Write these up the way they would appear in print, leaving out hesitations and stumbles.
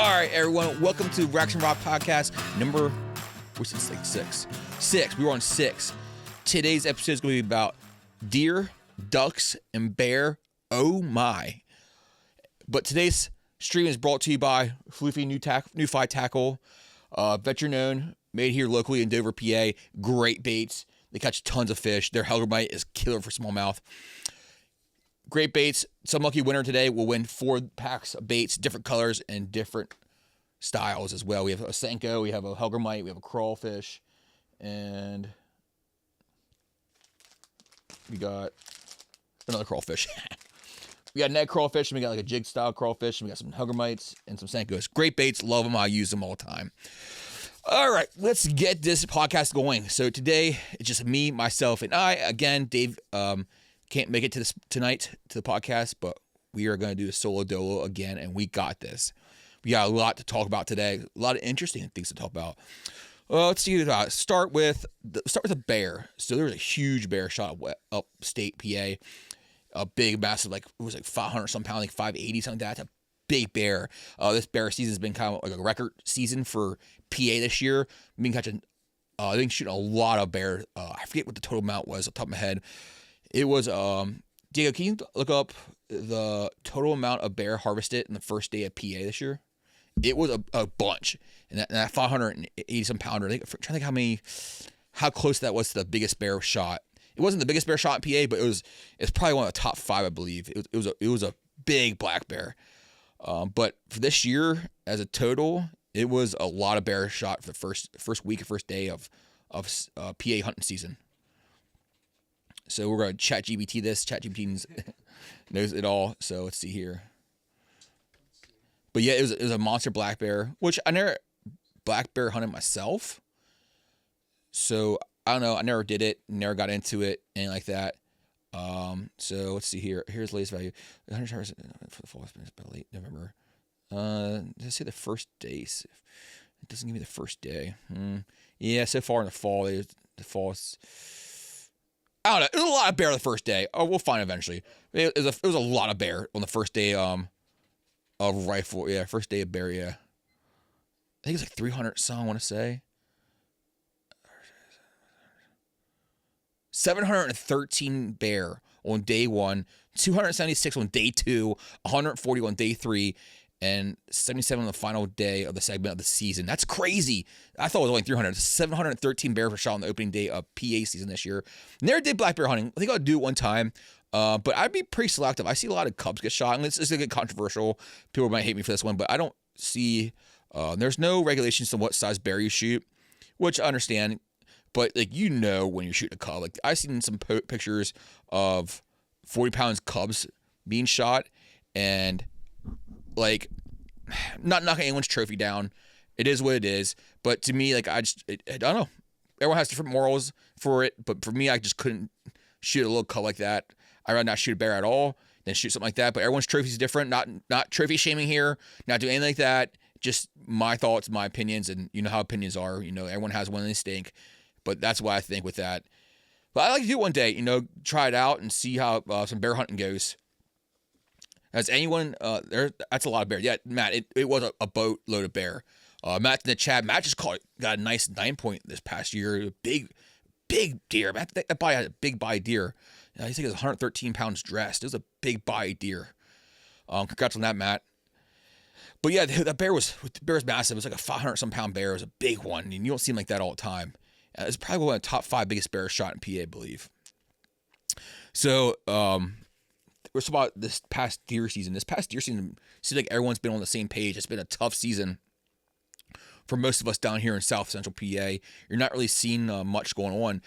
All right, everyone, welcome to RACKS and Rock podcast number, what's it, like six? We were on 6. Today's episode is going to be about deer, ducks, and bear. Oh my. But today's stream is brought to you by Floofy New Fi Tackle, veteran-owned, made here locally in Dover, PA. Great baits. They catch tons of fish. Their Helgermite is killer for smallmouth. Great baits. Some lucky winner today will win 4 packs of baits, different colors and different styles as well. We have a Senko, we have a Helgermite, we have a crawfish, and we got another crawfish. We got net crawfish, and we got like a jig style crawfish, and we got some Helgermites and some Senkos. Great baits, love them. I use them all the time. All right, let's get this podcast going. So today it's just me, myself, and I. Again, Dave can't make it to this tonight to the podcast, but we are going to do a solo dolo again, and we got this. We got a lot to talk about today. A lot of interesting things to talk about. Let's see. Start with a bear. So there was a huge bear shot upstate PA. A big, massive, like it was like 500 some pound, like 580 something like that. It's a big bear. This bear season has been kind of like a record season for PA this year. I've been catching, I think shooting a lot of bear. I forget what the total amount was off the top of my head. It was, Diego, can you look up the total amount of bear harvested in the first day of PA this year? It was a bunch. And that 580 some pounder, I'm trying to think how close that was to the biggest bear shot. It wasn't the biggest bear shot in PA, but it's probably one of the top 5, I believe. It was a big black bear. But for this year, as a total, it was a lot of bear shot for the first week or first day of PA hunting season. So we're going to ChatGPT this. ChatGPT knows it all. So let's see here. But yeah, it was a monster black bear, which I never black bear hunted myself. So I don't know. I never did it. Never got into it. Anything like that. So let's see here. Here's the latest value. 100 for the fall. It's about late November. Let's say the first days. It doesn't give me the first day. Yeah, so far in the fall, I don't know. It was a lot of bear the first day. Oh, we'll find eventually. It was a lot of bear on the first day of rifle. Yeah, first day of bear, yeah. I think it's like 300 some, I want to say. 713 bear on day 1, 276 on day 2, 140 on day 3, and 77 on the final day of the segment of the season. That's crazy. I thought it was only 300. 713 bears were shot on the opening day of PA season this year. Never did black bear hunting. I think I'll do it one time. But I'd be pretty selective. I see a lot of cubs get shot, and it's going to get controversial. People might hate me for this one, but I don't see, there's no regulations to what size bear you shoot, which I understand. But like, when you're shooting a cub, like I've seen some pictures of 40 pounds cubs being shot, and like, not knocking anyone's trophy down. It is what it is. But to me, like, I don't know. Everyone has different morals for it. But for me, I just couldn't shoot a little cub like that. I'd rather not shoot a bear at all than shoot something like that. But everyone's trophy is different. Not trophy shaming here. Not doing anything like that. Just my thoughts, my opinions, and you know how opinions are. Everyone has one and they stink. But that's what I think with that. But I'd like to do it one day, try it out and see how some bear hunting goes. Has anyone there? That's a lot of bear. Yeah, Matt, it was a boatload of bear. Matt in the chat, Matt just got a nice 9 point this past year. Big deer. Matt, that body had a big body deer. I think it was 113 pounds dressed. It was a big body deer. Congrats on that, Matt. But yeah, the bear was massive. It was like a 500 some pound bear. It was a big one, and you don't see them like that all the time. It's probably one of the top 5 biggest bears shot in PA, I believe. So, we're talking about this past deer season. This past deer season, seems like everyone's been on the same page. It's been a tough season for most of us down here in South Central PA. You're not really seeing much going on.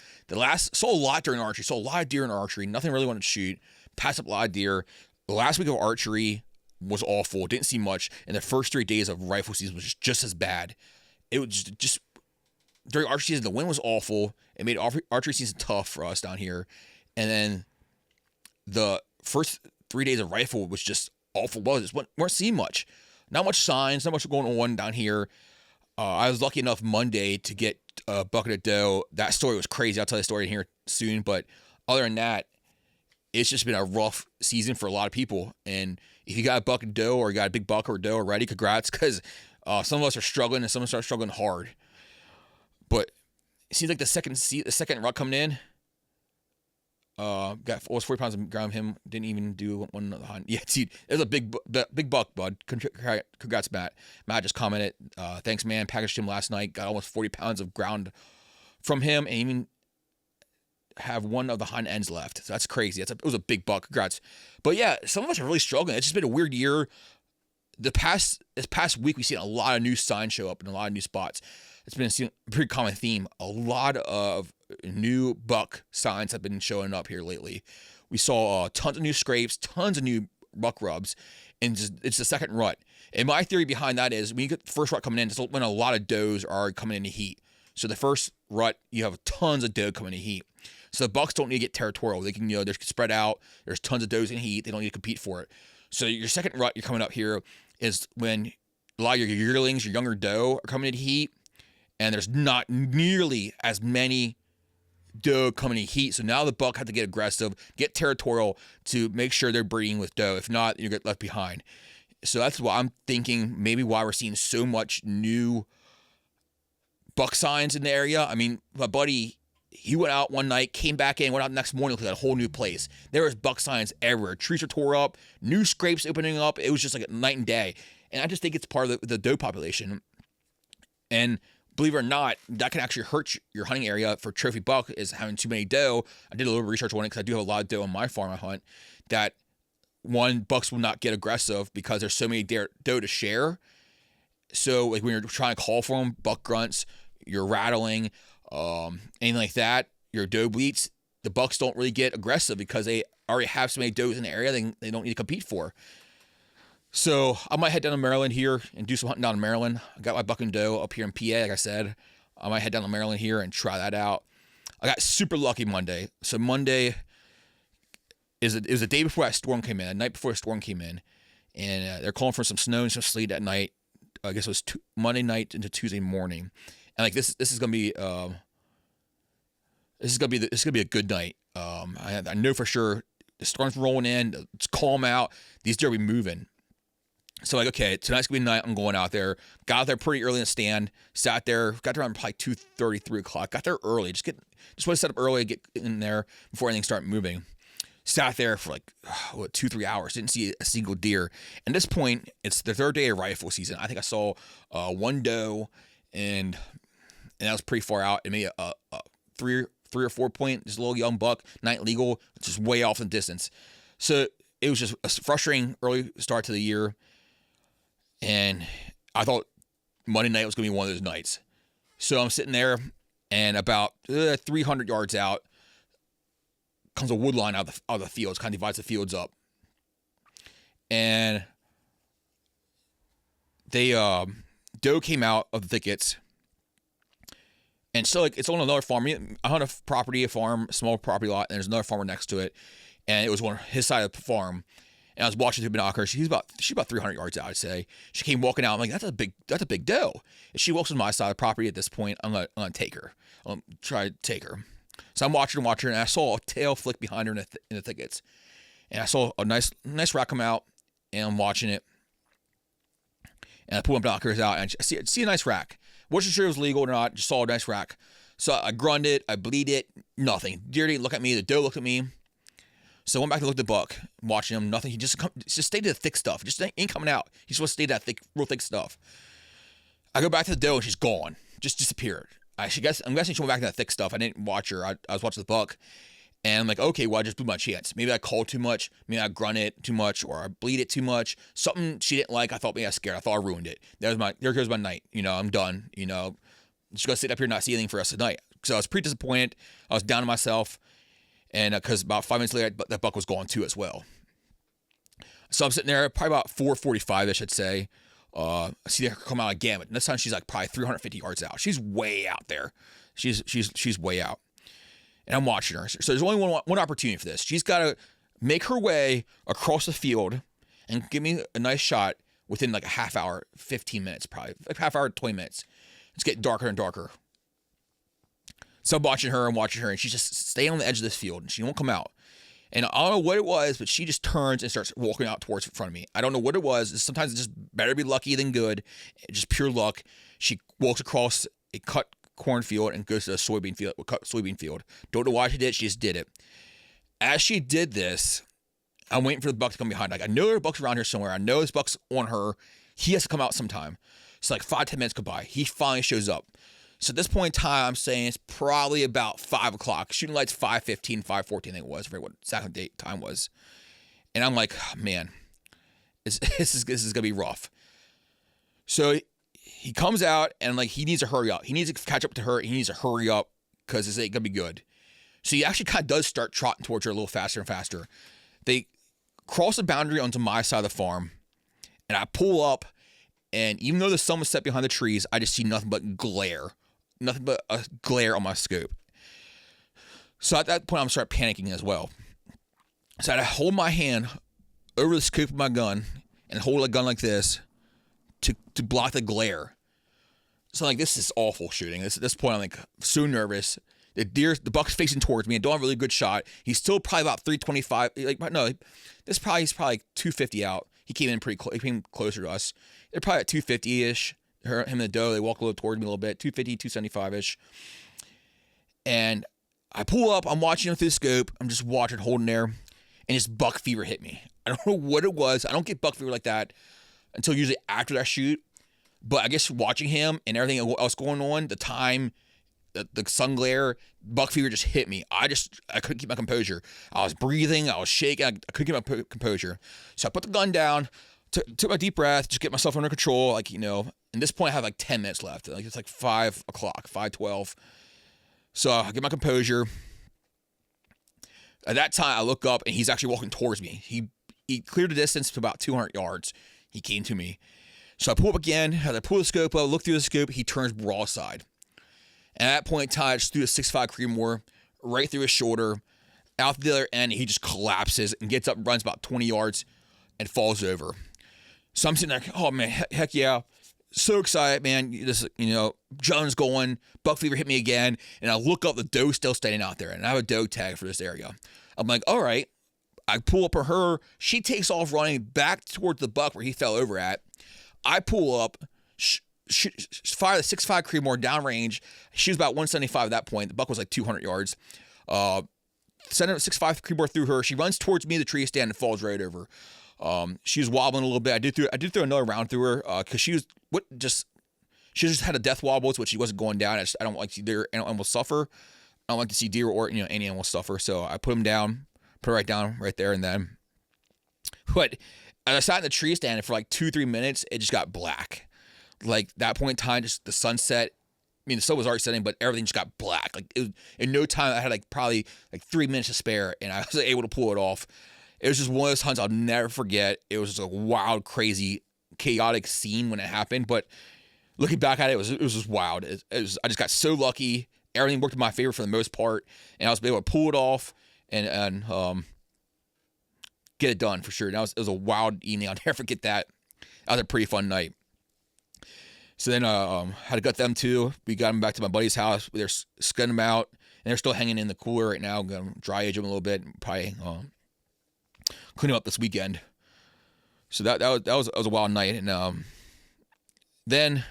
Saw a lot during archery. Saw a lot of deer in archery. Nothing really wanted to shoot. Passed up a lot of deer. The last week of archery was awful. Didn't see much. And the first 3 days of rifle season was just as bad. It was just during archery season, the wind was awful. It made archery season tough for us down here. And then the first 3 days of rifle was just awful. Weren't seeing much. Not much signs, not much going on down here. I was lucky enough Monday to get a bucket of doe. That story was crazy. I'll tell you the story in here soon. But other than that, it's just been a rough season for a lot of people. And if you got a buck of doe or you got a big buck or doe already, congrats, because some of us are struggling and some of us are struggling hard. But it seems like the second rut coming in, got almost 40 pounds of ground. Him didn't even do one of the hunt. Yeah, dude, it was a big buck, bud. Congrats, Matt. Matt just commented, thanks, man. Packaged him last night. Got almost 40 pounds of ground from him, and even have one of the hind ends left. So that's crazy. It was a big buck. Congrats. But yeah, some of us are really struggling. It's just been a weird year. This past week, we've seen a lot of new signs show up in a lot of new spots. It's been a pretty common theme. A lot of new buck signs have been showing up here lately. We saw tons of new scrapes, tons of new buck rubs, and it's the second rut. And my theory behind that is when you get the first rut coming in, it's when a lot of does are coming into heat. So the first rut, you have tons of doe coming into heat. So the bucks don't need to get territorial. They can, they're spread out. There's tons of does in heat. They don't need to compete for it. So your second rut you're coming up here is when a lot of your yearlings, your younger doe, are coming into heat, and there's not nearly as many doe coming into heat. So now the buck have to get aggressive, get territorial to make sure they're breeding with doe. If not, you get left behind. So that's why I'm thinking maybe why we're seeing so much new buck signs in the area. I mean, my buddy, he went out one night, came back in, went out the next morning, looked at a whole new place. There was buck signs everywhere. Trees are tore up, new scrapes opening up. It was just like a night and day. And I just think it's part of the doe population. And believe it or not, that can actually hurt your hunting area for trophy buck, is having too many doe. I did a little research on it because I do have a lot of doe on my farm I hunt. That one, bucks will not get aggressive because there's so many doe to share. So like when you're trying to call for them, buck grunts, you're rattling, anything like that, your doe bleats, the bucks don't really get aggressive because they already have so many does in the area they don't need to compete for. So I might head down to Maryland here and do some hunting down in Maryland. I got my buck and doe up here in PA, like I said. I might head down to Maryland here and try that out. I got super lucky Monday. So Monday is the day before that storm came in, the night before the storm came in, and they're calling for some snow and some sleet at night. I guess it was Monday night into Tuesday morning, and like this is gonna be a good night. I know for sure the storm's rolling in. It's calm out. These deer will be moving. So like, okay, tonight's gonna be night. I'm going out there. Got out there pretty early in the stand. Sat there. Got there around probably 2:30, 3 o'clock. Got there early. Just want to set up early, get in there before anything started moving. Sat there for like 2-3 hours. Didn't see a single deer. And at this point, it's the third day of rifle season. I think I saw one doe, and that was pretty far out. It made a 3 or 4 point, just a little young buck, night legal, just way off in the distance. So it was just a frustrating early start to the year. And I thought Monday night was going to be one of those nights. So I'm sitting there, and about 300 yards out comes a wood line out of the fields, kind of divides the fields up. And they, doe came out of the thickets. And so, like, it's on another farm. I hunt a farm, a small property lot, and there's another farmer next to it. And it was on his side of the farm. And I was watching through binoculars. She's about 300 yards out, I'd say. She came walking out. I'm like, that's a big doe. If she walks on my side of the property at this point, I'm gonna take her. I'm gonna try to take her. So I'm watching, and I saw a tail flick behind her in the thickets. And I saw a nice rack come out, and I'm watching it. And I pull my binoculars out, and I see a nice rack. Wasn't sure it was legal or not. Just saw a nice rack. So I grunted, I bleed it, nothing. Deer didn't look at me. The doe looked at me. So I went back to look at the buck, watching him, nothing. He just stayed to the thick stuff. Just ain't coming out. He's supposed to stay to that real thick stuff. I go back to the doe, and she's gone. Just disappeared. I'm guessing she went back to that thick stuff. I didn't watch her. I was watching the buck, and I'm like, okay, well, I just blew my chance. Maybe I called too much. Maybe I grunted too much, or I bleed it too much. Something she didn't like. I thought maybe I was scared. I thought I ruined it. There goes my night. I'm done. Just gonna sit up here and not see anything for us tonight. So I was pretty disappointed. I was down to myself, and because about 5 minutes later, that buck was gone too as well. So I'm sitting there, probably about 4:45ish, I'd say. I see her come out again, but this time she's like probably 350 yards out. She's way out there. She's way out, and I'm watching her. So there's only one opportunity for this. She's got to make her way across the field and give me a nice shot within like a half hour, 15 minutes, probably like half hour, 20 minutes. It's getting darker and darker. So I'm watching her, and she's just staying on the edge of this field, and she won't come out. And I don't know what it was, but she just turns and starts walking out towards in front of me. I don't know what it was. Sometimes it's just better be lucky than good. Just pure luck. She walks across a cut cornfield and goes to a cut soybean field. Don't know why she did it. She just did it. As she did this, I'm waiting for the buck to come behind. Like, I know there are bucks around here somewhere. I know this buck's on her. He has to come out sometime. So like 5-10 minutes go by. He finally shows up. So at this point in time, I'm saying it's probably about 5 o'clock. Shooting light's 5:15, 5:14, I think it was. I forget what exactly date time was. And I'm like, oh, man, this is gonna be rough. So he comes out and like he needs to hurry up. He needs to catch up to her. He needs to hurry up because this ain't gonna be good. So he actually kind of does start trotting towards her a little faster and faster. They cross the boundary onto my side of the farm, and I pull up, and even though the sun was set behind the trees, I just see nothing but glare. Nothing but a glare on my scope. So at that point, I'm start panicking as well. So I hold my hand over the scope of my gun and hold a gun like this to block the glare. So like, this is awful shooting. At this point, I'm like so nervous. The buck's facing towards me. I don't have a really good shot. He's still probably about 325. Like, no, he's probably 250 out. He came in pretty close. He came closer to us. They're probably at 250-ish. Him and the doe, they walk a little towards me a little bit, 250, 275-ish. And I pull up, I'm watching him through the scope, I'm just watching, holding there, and just buck fever hit me. I don't know what it was. I don't get buck fever like that until usually after that shoot. But I guess watching him and everything else going on, the time, the sun glare, buck fever just hit me. I couldn't keep my composure. I was breathing, I was shaking, I couldn't keep my composure. So I put the gun down, took a deep breath, just get myself under control, like, you know. At this point, I have like 10 minutes left. Like, it's like 5 o'clock, 5:12. So I get my composure. At that time, I look up, and he's actually walking towards me. He cleared the distance to about 200 yards. He came to me. So I pull up again. As I pull the scope up, look through the scope, he turns broadside. And at that point in time, I just threw a 6.5 Creedmoor right through his shoulder. Out the other end, he just collapses and gets up, runs about 20 yards, and falls over. So I'm sitting there, oh man, heck yeah. So excited, man. Jones going, buck fever hit me again. And I look up, the doe's still standing out there. And I have a doe tag for this area. I'm like, all right. I pull up for her. She takes off running back towards the buck where he fell over at. I pull up, fire the 6.5 Creedmoor downrange. She was about 175 at that point. The buck was like 200 yards. Send a 6.5 Creedmoor through her. She runs towards me, the tree stand, and falls right over. She was wobbling a little bit. I did throw another round through her because she just had a death wobble, which she wasn't going down. I don't like to see deer animals suffer. I don't like to see deer or any animal suffer. So I put him down, put her right down right there, and then. But as I sat in the tree stand for like 2-3 minutes, it just got black. Like that point in time, just the sunset. I mean, the sun was already setting, but everything just got black. Like in no time, I had like probably like 3 minutes to spare, and I was able to pull it off. It was just one of those hunts I'll never forget. It was just a wild, crazy, chaotic scene when it happened. But looking back at it, it was just wild. I just got so lucky. Everything worked in my favor for the most part, and I was able to pull it off and get it done for sure. And it was a wild evening. I'll never forget that. That was a pretty fun night. So then had to gut them too. We got them back to my buddy's house. They're skinning them out, and they're still hanging in the cooler right now. I'm gonna dry age them a little bit, and probably clean them up this weekend. So that was a wild night. And then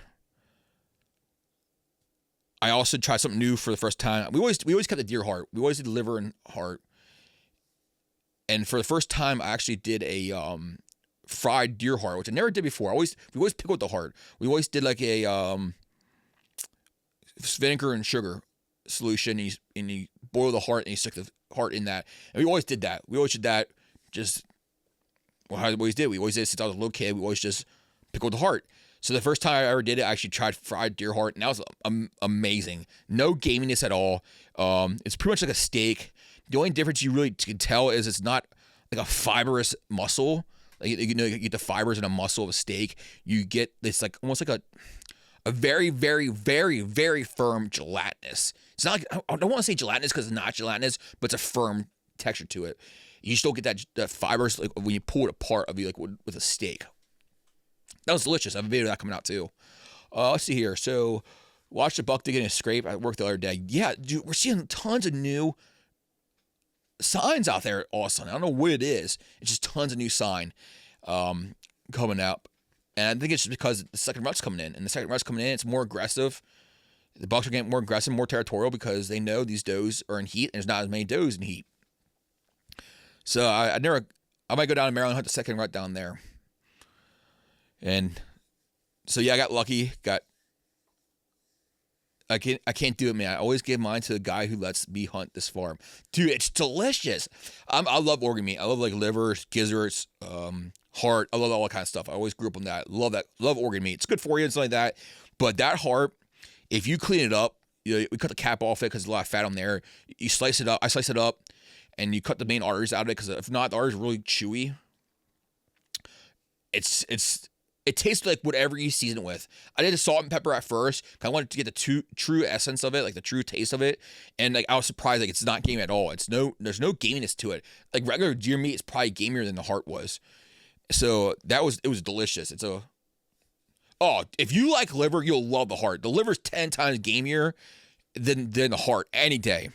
I also tried something new for the first time. We always cut the deer heart. We always did liver and heart. And for the first time, I actually did a fried deer heart, which I never did before. We always pickled the heart. We always did like a vinegar and sugar solution. And you boil the heart and you stick the heart in that. And we always did that. We always did that. How we always did. We always did since I was a little kid. We always just pickled the heart. So the first time I ever did it, I actually tried fried deer heart, and that was amazing. No gaminess at all. It's pretty much like a steak. The only difference you really can tell is it's not like a fibrous muscle. Like, you get the fibers in a muscle of a steak. You get this like almost like a very, very, very, very firm gelatinous. It's not like, I don't want to say gelatinous because it's not gelatinous, but it's a firm texture to it. You just don't get that fibers like when you pull it apart of you like with a steak. That was delicious. I have a video of that coming out too. Let's see here. So watch the buck getting a scrape. I worked the other day. Yeah, dude, we're seeing tons of new signs out there all of a sudden. I don't know what it is. It's just tons of new sign coming out. And I think it's just because the second rut's coming in. And the second rut's coming in, it's more aggressive. The bucks are getting more aggressive, more territorial because they know these does are in heat and there's not as many does in heat. So I might go down to Maryland and hunt the second rut down there. And so yeah, I got lucky. I can't do it, man. I always give mine to the guy who lets me hunt this farm. Dude, it's delicious. I love organ meat. I love like livers, gizzards, heart. I love all that kind of stuff. I always grew up on that. Love that. Love organ meat. It's good for you and stuff like that. But that heart, if you clean it up, we cut the cap off it because there's a lot of fat on there. You slice it up. I slice it up, and you cut the main arteries out of it because if not, the arteries are really chewy. It tastes like whatever you season it with. I did the salt and pepper at first. I wanted to get the true essence of it, like the true taste of it. And like I was surprised, like it's not gamey at all. There's no gaminess to it. Like regular deer meat is probably gamier than the heart was. So it was delicious. If you like liver, you'll love the heart. The liver's 10 times gamier than the heart any day.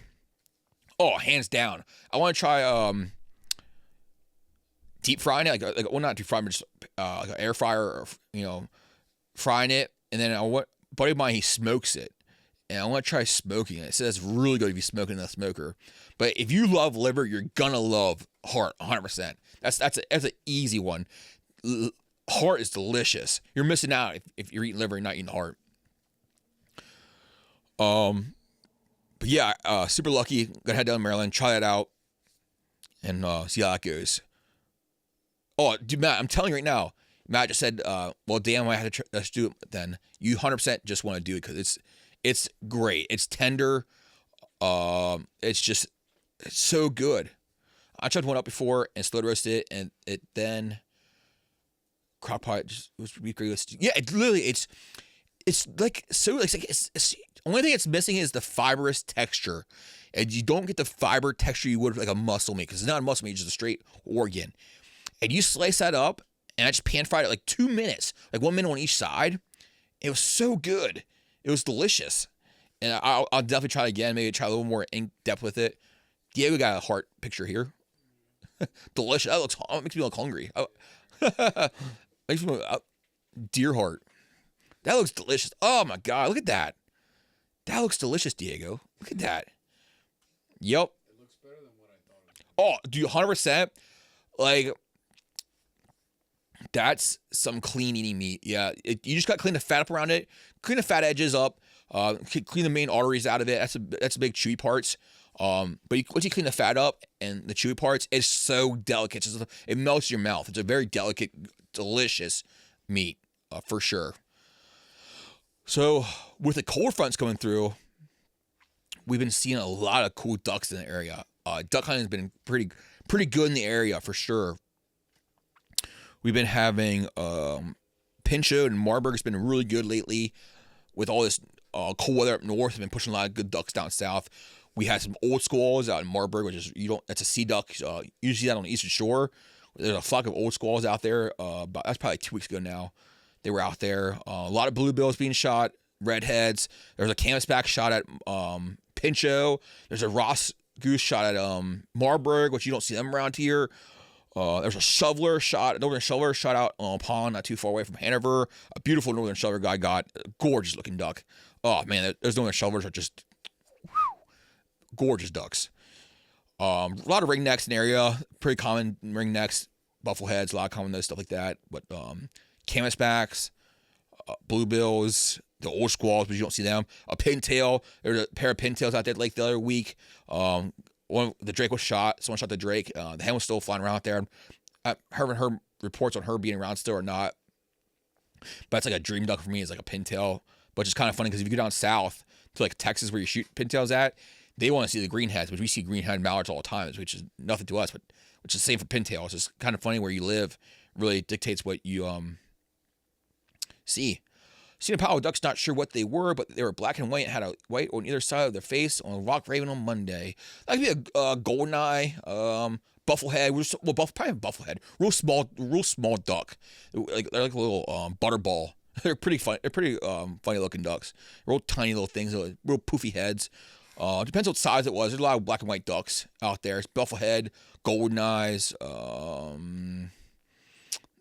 Oh, hands down. I want to try deep frying it, not deep frying, but just like an air fryer, or frying it. And then buddy of mine, he smokes it, and I want to try smoking it. It says it's really good if you smoke it in the smoker. But if you love liver, you're gonna love heart 100%. That's an easy one. Heart is delicious. You're missing out if you're eating liver and not eating heart. But yeah, super lucky. Gonna head down to Maryland, try that out, and see how that goes. Oh, dude, Matt, I'm telling you right now. Matt just said, well, damn, I had to let's do it then. You 100% just want to do it because it's great. It's tender. It's so good. I tried one up before and slow roasted it, and it then crock pot just was really great. Yeah, it's like so it's only thing it's missing is the fibrous texture, and you don't get the fiber texture you would like a muscle meat because it's not a muscle meat, it's just a straight organ. And you slice that up, and I just pan fried it like 2 minutes, like 1 minute on each side. It was so good. It was delicious. And I'll definitely try it again, maybe try a little more in depth with it. Diego got a heart picture here. Delicious. That makes me look hungry. Makes me look, deer heart. That looks delicious. Oh my God, look at that. That looks delicious, Diego. Look at that. Yep. It looks better than what I thought. Oh, dude, 100%. Like, that's some clean eating meat. Yeah, you just got to clean the fat up around it, clean the fat edges up, clean the main arteries out of it. That's the big chewy parts. But once you clean the fat up and the chewy parts, it's so delicate. It melts your mouth. It's a very delicate, delicious meat for sure. So with the cold fronts coming through, we've been seeing a lot of cool ducks in the area. Duck hunting has been pretty good in the area for sure. We've been having Pinchot and Marburg has been really good lately. With all this cold weather up north, we've been pushing a lot of good ducks down south. We had some old squalls out in Marburg, which is that's a sea duck. You see that on the eastern shore. There's a flock of old squalls out there. But that's probably 2 weeks ago now. They were out there. A lot of bluebills being shot, redheads. There's a canvasback shot at Pinchot. There's a Ross goose shot at Marburg, which you don't see them around here. There's a northern shoveler shot out on a pond not too far away from Hanover. A beautiful northern shoveler guy got a gorgeous looking duck. Oh man, those northern shovelers are just gorgeous ducks. A lot of ringnecks in the area, pretty common ringnecks, buffleheads, a lot of common those stuff like that. But canvasbacks, bluebills, the old squalls, but you don't see them. A pintail, there's a pair of pintails out there like the other week. The drake was shot. Someone shot the drake. The hen was still flying around out there. I haven't heard reports on her being around still or not. But it's like a dream duck for me. It's like a pintail. But it's kind of funny because if you go down south to like Texas where you shoot pintails at, they want to see the greenheads, which we see greenhead mallards all the time, which is nothing to us, but which is the same for pintails. It's kind of funny where you live really dictates what you see. Seen a pile of ducks, not sure what they were, but they were black and white and had a white on either side of their face on a rock raven on Monday. That could be a golden eye, bufflehead, probably a bufflehead, real small duck. They're like a little butterball. They're pretty funny. They're pretty funny looking ducks. Real tiny little things, real poofy heads. Depends what size it was. There's a lot of black and white ducks out there. It's bufflehead, golden eyes.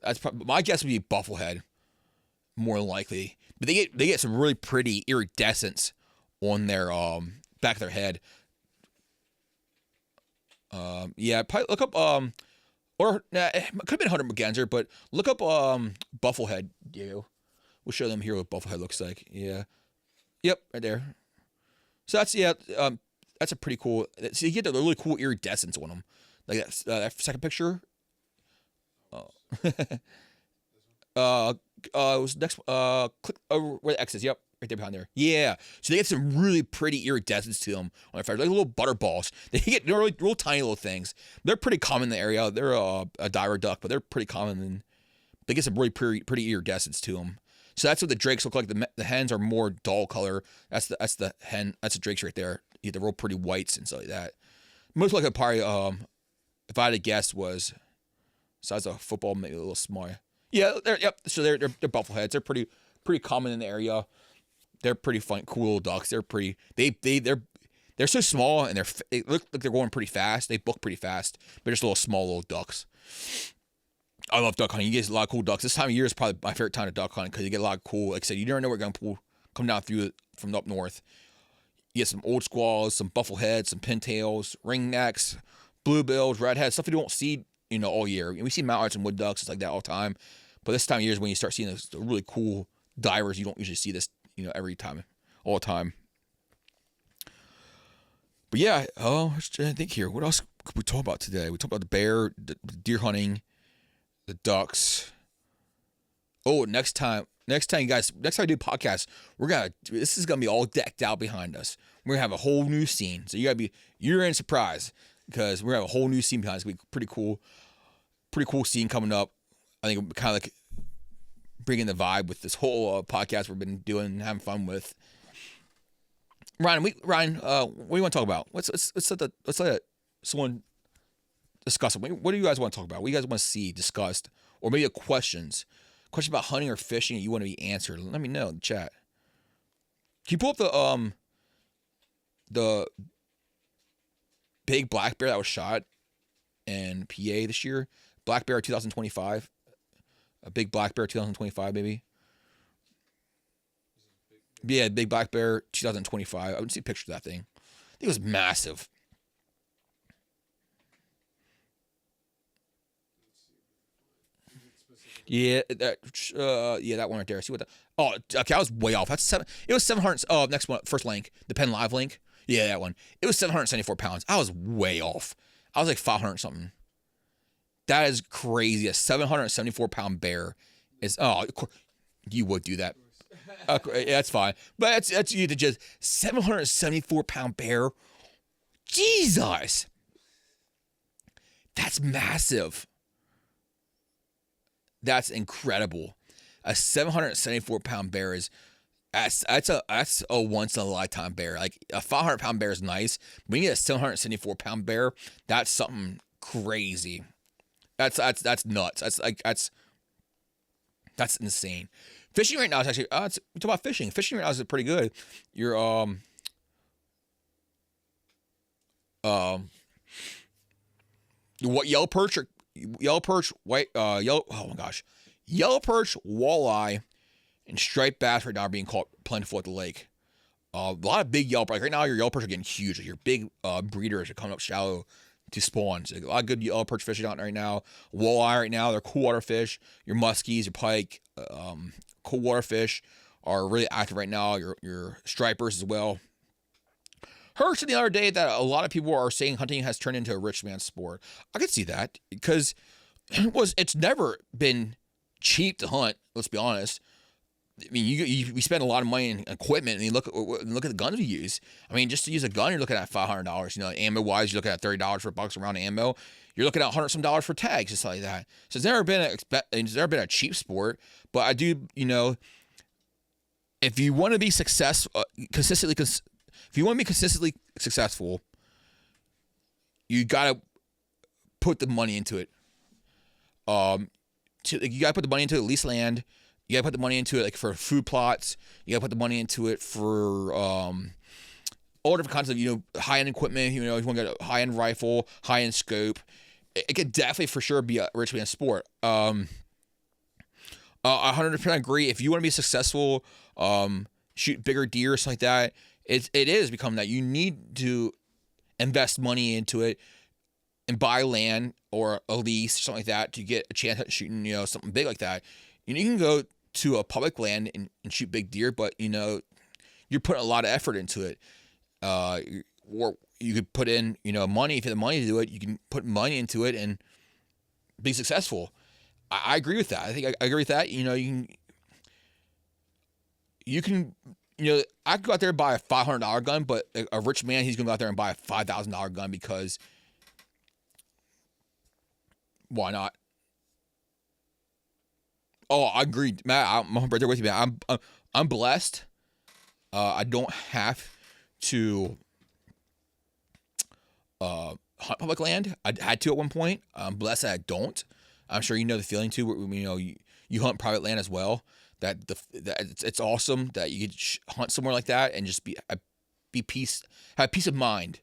That's probably, my guess would be bufflehead, more than likely. But they get some really pretty iridescence on their back of their head. Yeah, probably look up it could have been Hunter McGenzer, but look up bufflehead, Diego. We'll show them here what bufflehead looks like. Yeah. Yep, right there. So that's that's a pretty cool. So you get the really cool iridescence on them, like that second picture. It was next. Click over where the X is. Yep, right there behind there. Yeah. So they get some really pretty iridescence to them on their feathers, like little butter balls. They get real tiny little things. They're pretty common in the area. They're a diver duck, but they're pretty common. And they get some really pretty iridescence to them. So that's what the drakes look like. The hens are more dull color. That's the hen. That's the drakes right there. Yeah, they're real pretty whites and stuff like that. Most likely probably if I had to guess was size of a football, maybe a little smaller. Yeah, so they're buffleheads. They're pretty common in the area. They're pretty fun, cool little ducks. They're pretty. They're so small and they look like they're going pretty fast. They book pretty fast. But just little small little ducks. I love duck hunting. You get a lot of cool ducks. This time of year is probably my favorite time to duck hunt because you get a lot of cool. Like I said, you never know what you're gonna come down through it from up north. You get some old squaws, some buffleheads, some pintails, ringnecks, bluebills, redheads, stuff you don't see, all year. We see mallards and wood ducks, it's like that all the time. But this time of year is when you start seeing those really cool divers. You don't usually see this, every time, all the time. But yeah, I think here. What else could we talk about today? We talked about the bear, the deer hunting, the ducks. Oh, next time, you guys, next time I do podcasts, this is gonna be all decked out behind us. We're gonna have a whole new scene, so you're in surprise because we're gonna have a whole new scene behind us. It's gonna be pretty cool scene coming up. I think it'll kind of like bringing the vibe with this whole podcast we've been doing and having fun with. Ryan, what do you want to talk about? Let's let someone discuss it. What do you guys want to talk about? What do you guys want to see discussed, or maybe question about hunting or fishing that you want to be answered? Let me know in the chat. Can you pull up the big black bear that was shot in PA this year? Black bear 2025. A big black bear 2025, maybe. Yeah, big black bear 2025. I would see a picture of that thing. I think it was massive. Yeah, that one right there. See what okay, I was way off. It was 700. Oh, next one, first link, the Penn Live link. Yeah, that one. It was 774 pounds. I was way off. I was like 500 something. That is crazy. A 774 pound bear is. Oh, you would do that. Yeah, that's fine. But that's you to just 774 pound bear. Jesus, that's massive. That's incredible. A 774 pound bear that's a once in a lifetime bear. Like a 500 pound bear is nice. But when you get a 774 pound bear, that's something crazy. That's nuts. That's insane. Fishing right now is actually. We talk about fishing. Fishing right now is pretty good. You're what yellow perch, white yellow. Oh my gosh, yellow perch, walleye, and striped bass right now are being caught plentiful at the lake. A lot of big yellow perch. Like right now, your yellow perch are getting huge. Like your big breeders are coming up shallow to spawn. So a lot of good yellow perch fishing out right now. Walleye right now, they're cool water fish. Your muskies, your pike, cool water fish are really active right now. Your stripers as well. Heard the other day that a lot of people are saying hunting has turned into a rich man's sport. I could see that because it's never been cheap to hunt. Let's be honest. I mean, we spend a lot of money in equipment, and you look at the guns we use. I mean, just to use a gun, you're looking at $500. Ammo wise, you're looking at $30 for bucks around ammo. You're looking at $100 some for tags, just like that. So it's never been a cheap sport. But I do, if you want to be consistently successful, you gotta put the money into it. You gotta put the money into it, lease land. You gotta put the money into it, like for food plots. You gotta put the money into it for all different kinds of, high-end equipment. If you want to get a high-end rifle, high-end scope, it could definitely for sure be a rich man's sport. 100% agree. If you want to be successful, shoot bigger deer or something like that, it is becoming that. You need to invest money into it and buy land or a lease or something like that to get a chance at shooting, something big like that. You can go to a public land and shoot big deer, but, you're putting a lot of effort into it. Or you could put in, money. If you have the money to do it, you can put money into it and be successful. I agree with that. I think I agree with that. You can, I could go out there and buy a $500 gun, but a rich man, he's going to go out there and buy a $5,000 gun because why not? Oh, I agree, Matt. I'm right there with you, man. I'm blessed. I don't have to hunt public land. I had to at one point. I'm blessed that I don't. I'm sure you know the feeling too. You hunt private land as well. That it's awesome that you could hunt somewhere like that and just have peace of mind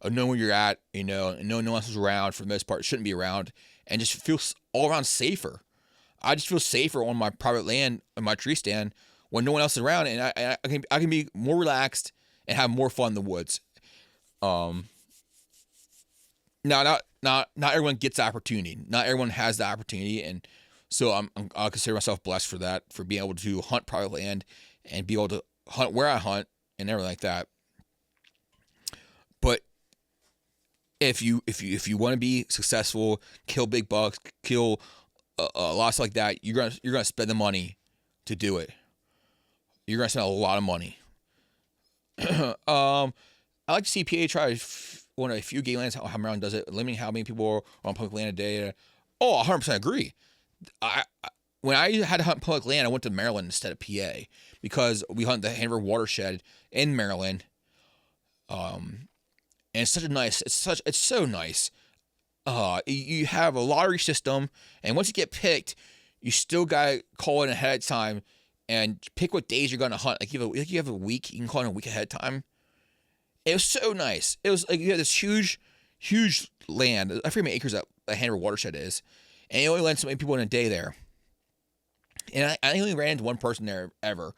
of knowing where you're at. And knowing no one else is around for the most part. Shouldn't be around, and just feel all around safer. I just feel safer on my private land, on my tree stand, when no one else is around, and I can be more relaxed and have more fun in the woods. Now, not everyone gets the opportunity. Not everyone has the opportunity, and so I consider myself blessed for that, for being able to hunt private land and be able to hunt where I hunt and everything like that. But if you want to be successful, kill big bucks, kill lots like that, you're gonna spend the money to do it. You're gonna spend a lot of money. I like to see PA try one of a few game lands, how Maryland does it, limiting how many people are on public land a day. Oh, 100% agree. When I had to hunt public land, I went to Maryland instead of PA because we hunt the Hanover watershed in Maryland. And it's so nice. You have a lottery system, and once you get picked, you still gotta call in ahead of time and pick what days you're gonna hunt. Like you have a week, you can call in a week ahead of time. It was so nice. It was like you had this huge land. I forget how many acres that Hanover watershed is, and you only let so many people in a day there. And I only ran into one person there ever,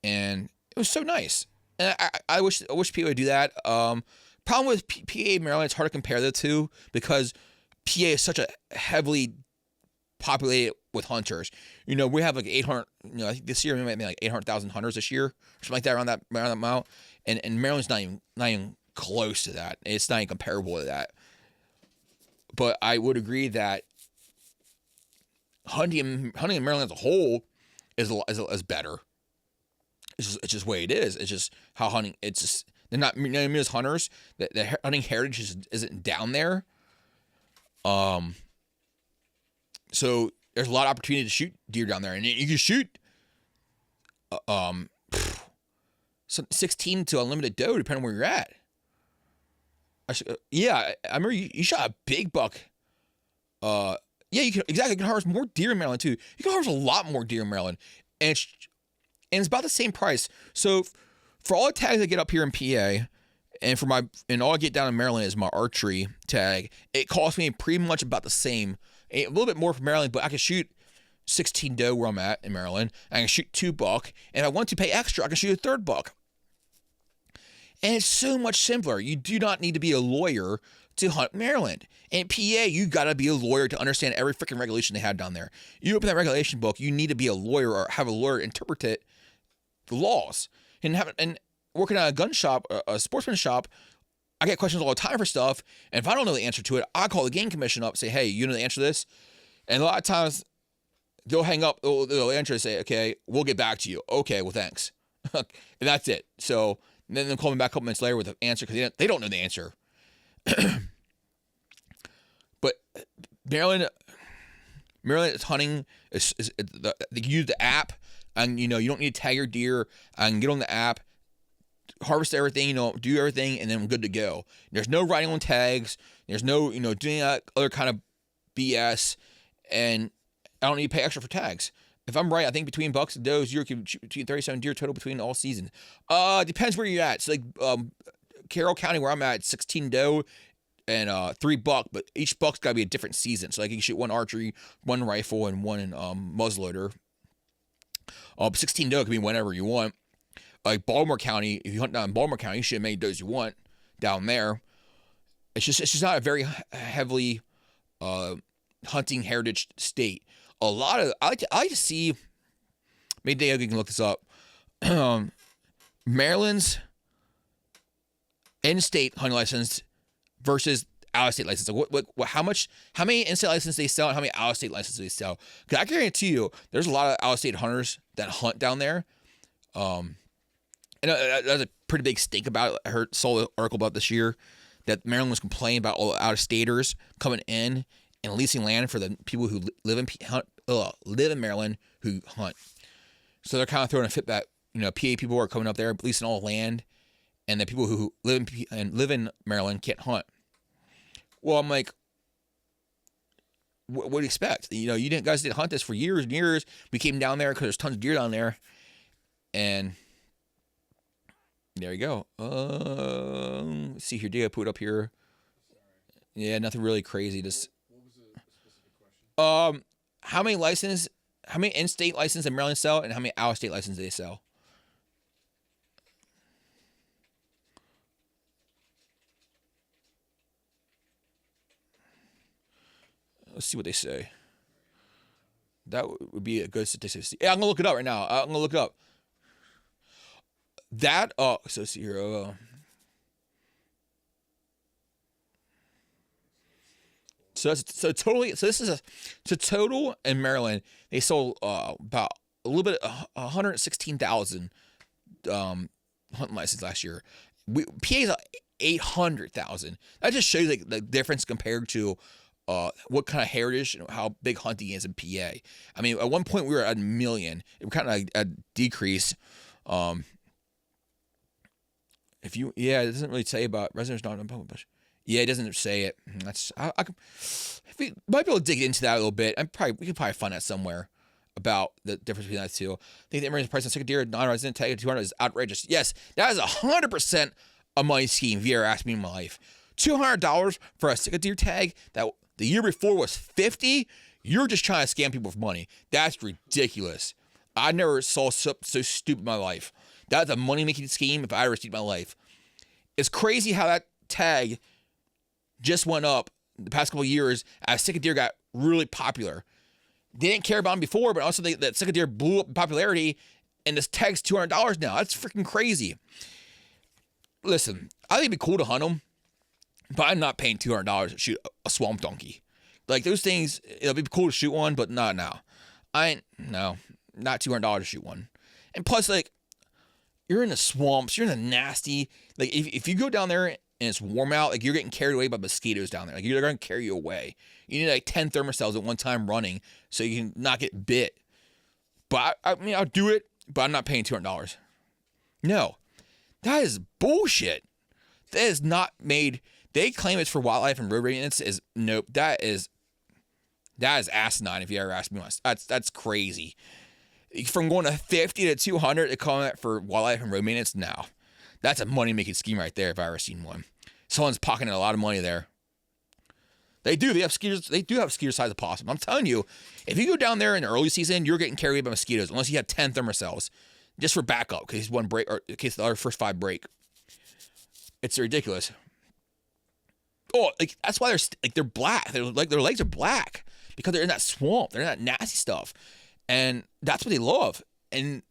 and it was so nice. And I wish people would do that. Problem with PA Maryland, it's hard to compare the two because PA is such a heavily populated with hunters. We have like 800. I think this year we might be like 800,000 hunters this year, or something like that around that amount. And Maryland's not even close to that. It's not even comparable to that. But I would agree that hunting in Maryland as a whole is better. It's just the way it is. It's just how hunting. It's just they're not as hunters. The hunting heritage isn't down there. So there's a lot of opportunity to shoot deer down there, and you can shoot 16 to unlimited doe depending on where you're at. I remember you shot a big buck. Yeah, you can harvest more deer in Maryland too. You can harvest a lot more deer in Maryland, and it's about the same price. So for all the tags I get up here in PA, and all I get down in Maryland is my archery tag, it costs me pretty much about the same. A little bit more for Maryland, but I can shoot 16 doe where I'm at in Maryland. I can shoot 2 buck, and if I want to pay extra, I can shoot a 3rd buck. And it's so much simpler. You do not need to be a lawyer to hunt Maryland. In PA, you got to be a lawyer to understand every freaking regulation they have down there. You open that regulation book, you need to be a lawyer or have a lawyer interpret the laws. And working at a gun shop, a sportsman shop, I get questions all the time for stuff. And if I don't know the answer to it, I call the game commission up and say, hey, you know the answer to this? And a lot of times they'll hang up, they'll answer and say, okay, we'll get back to you. Okay, well, thanks. And that's it. So then they'll call me back a couple minutes later with an answer because they don't know the answer. But Maryland is hunting. They use the app, and you don't need to tag your deer. I can get on the app, harvest everything, do everything, and then I'm good to go. There's no writing on tags. There's no, doing that other kind of BS, and I don't need to pay extra for tags. If I'm right, I think between bucks and does, you can shoot between 37 deer total between all seasons. Depends where you're at. So like Carroll County, where I'm at, 16 doe and 3 buck, but each buck's got to be a different season. So like you can shoot 1 archery, 1 rifle, and 1 muzzleloader. 16 doe can be whenever you want. Like Baltimore County, if you hunt down in Baltimore County, you shoot as many does you want down there. It's just not a very heavily hunting heritage state. A lot of I like to see. Maybe you can look this up. Maryland's in-state hunting license versus out-of-state license. Like how many in-state licenses they sell and how many out-of-state licenses they sell. Because I guarantee you, there's a lot of out-of-state hunters that hunt down there. And that's a pretty big stink about it. Saw an article about this year that Maryland was complaining about all the out-of-staters coming in and leasing land for the people who live in Maryland who hunt. So they're kind of throwing a fit that PA people are coming up there leasing all land, and the people who live in Maryland can't hunt. Well, I'm like, what do you expect? You guys didn't hunt this for years and years. We came down there because there's tons of deer down there, and there you go. Let's see here. Did I put it up here? Yeah, nothing really crazy. Just What was the specific question? how many in-state licenses in Maryland sell, and how many out-of-state licenses they sell? Let's see what they say. That would be a good statistic. Yeah, I'm gonna look it up right now. I'm gonna look it up. That so let's see here. So total in Maryland they sold about a little bit 116,000 hunting licenses last year. PA's 800,000. That just shows like the difference compared to what kind of heritage and how big hunting is in PA. I mean, at one point we were at 1 million. It was kind of like a decrease. It doesn't really say about residents not in public bush. Yeah, it doesn't say it. That's we might be able to dig into that a little bit. We could probably find that somewhere about the difference between that two. I think the emergency price on second deer non-resident tag of 200 is outrageous. Yes, that is 100% a money scheme. If you ever asked me in my life, $200 for a second deer tag that the year before was $50. You're just trying to scam people for money. That's ridiculous. I never saw so stupid in my life. That's a money-making scheme if I ever seen it in my life. It's crazy how that tag just went up the past couple of years as second deer got really popular. They didn't care about them before, but also that second deer blew up in popularity, and this tag's $200 now. That's freaking crazy. Listen, I think it'd be cool to hunt them, but I'm not paying $200 to shoot a swamp donkey. Like those things, it'll be cool to shoot one, but not now. Not $200 to shoot one. And plus, like, you're in the swamps, you're in the nasty. Like if you go down there and it's warm out, like you're getting carried away by mosquitoes down there. Like they're gonna carry you away. You need like 10 thermocells at one time running so you can not get bit. But I mean, I'll do it, but I'm not paying $200. No, that is bullshit. That is not made. They claim it's for wildlife and road maintenance. Nope. That is asinine. If you ever ask me once, that's crazy. From going to 50 to 200 to call that for wildlife and road maintenance, now that's a money making scheme right there. If I ever seen one, someone's pocketing a lot of money there. They do. They have mosquitoes. They do have mosquito size of possum. I'm telling you, if you go down there in the early season, you're getting carried by mosquitoes unless you have 10 thermocells, just for backup, in case one break or in case the other first 5 break. It's ridiculous. Oh, like that's why they're black. Their legs are black because they're in that swamp. They're in that nasty stuff, and that's what they love. And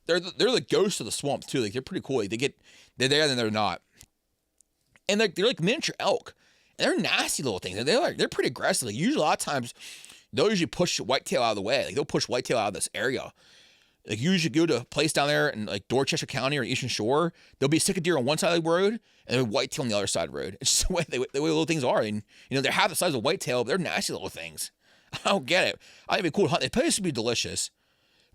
they're the ghosts of the swamp too. Like they're pretty cool. Like, they're there and then they're not. And they're like miniature elk. And they're nasty little things. They're pretty aggressive. Like usually a lot of times they'll usually push whitetail out of the way. Like they'll push whitetail out of this area. Like you usually go to a place down there in like Dorchester County or Eastern Shore, there'll be a sick deer on one side of the road and there'll be whitetail on the other side of the road. It's just the way little things are. And they're half the size of whitetail, but they're nasty little things. I don't get it. I think it'd be cool to hunt. They probably should be delicious,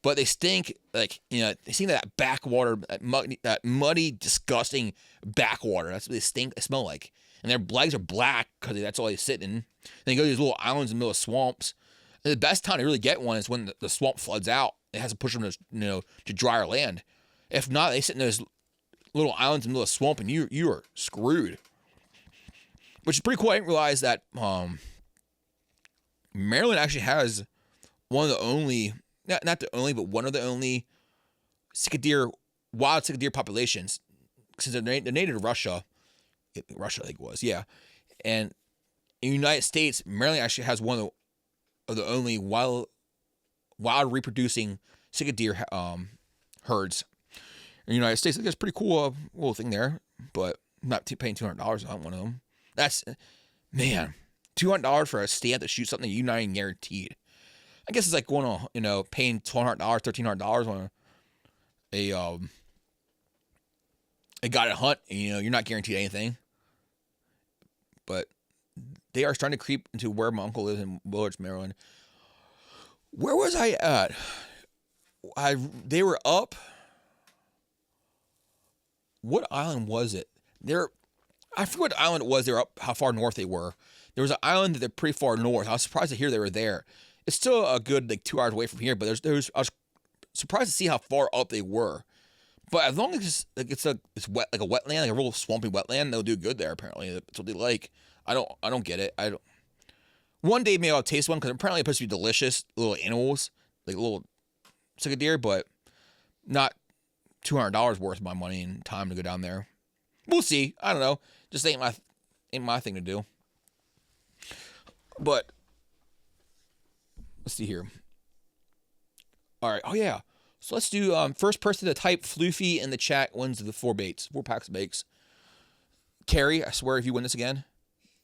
but they stink. Like they stink that backwater, that muddy, disgusting backwater. That's what they stink. They smell like. And their legs are black because that's all they sit in. Then you go to these little islands in the middle of swamps. And the best time to really get one is when the swamp floods out. It has to push them to drier land. If not, they sit in those little islands in the middle of the swamp, and you are screwed. Which is pretty cool. I didn't realize that Maryland actually has one of the only, not the only, but one of the only wild sick deer populations. Since they're native to Russia, I think it was, yeah. And in the United States, Maryland actually has one of the only wild reproducing sick deer herds in the United States. I think that's pretty cool little thing there, but I'm not paying $200 on one of them. That's, man, $200 for a stamp to shoot something you're not even guaranteed. I guess it's like going on, paying $1,200, $1,300 on a guy to hunt. And, you're not guaranteed anything. But they are starting to creep into where my uncle lives in Willits, Maryland. Where was I at? They were up. What island was it? I forget what island it was. They were up, how far north they were. There was an island that they're pretty far north. I was surprised to hear they were there. It's still a good 2 hours away from here, but I was surprised to see how far up they were. But as long as it's wet, like a wetland, like a real swampy wetland, they'll do good there. Apparently, that's what they like. I don't get it. One day maybe I'll taste one because apparently it's supposed to be delicious. Little animals, like little sick deer, but not $200 worth of my money and time to go down there. We'll see. I don't know. Just ain't my thing to do. But let's see here. All right. Oh yeah. So let's do first person to type Floofy in the chat wins the 4 packs of bakes. Carrie, I swear if you win this again,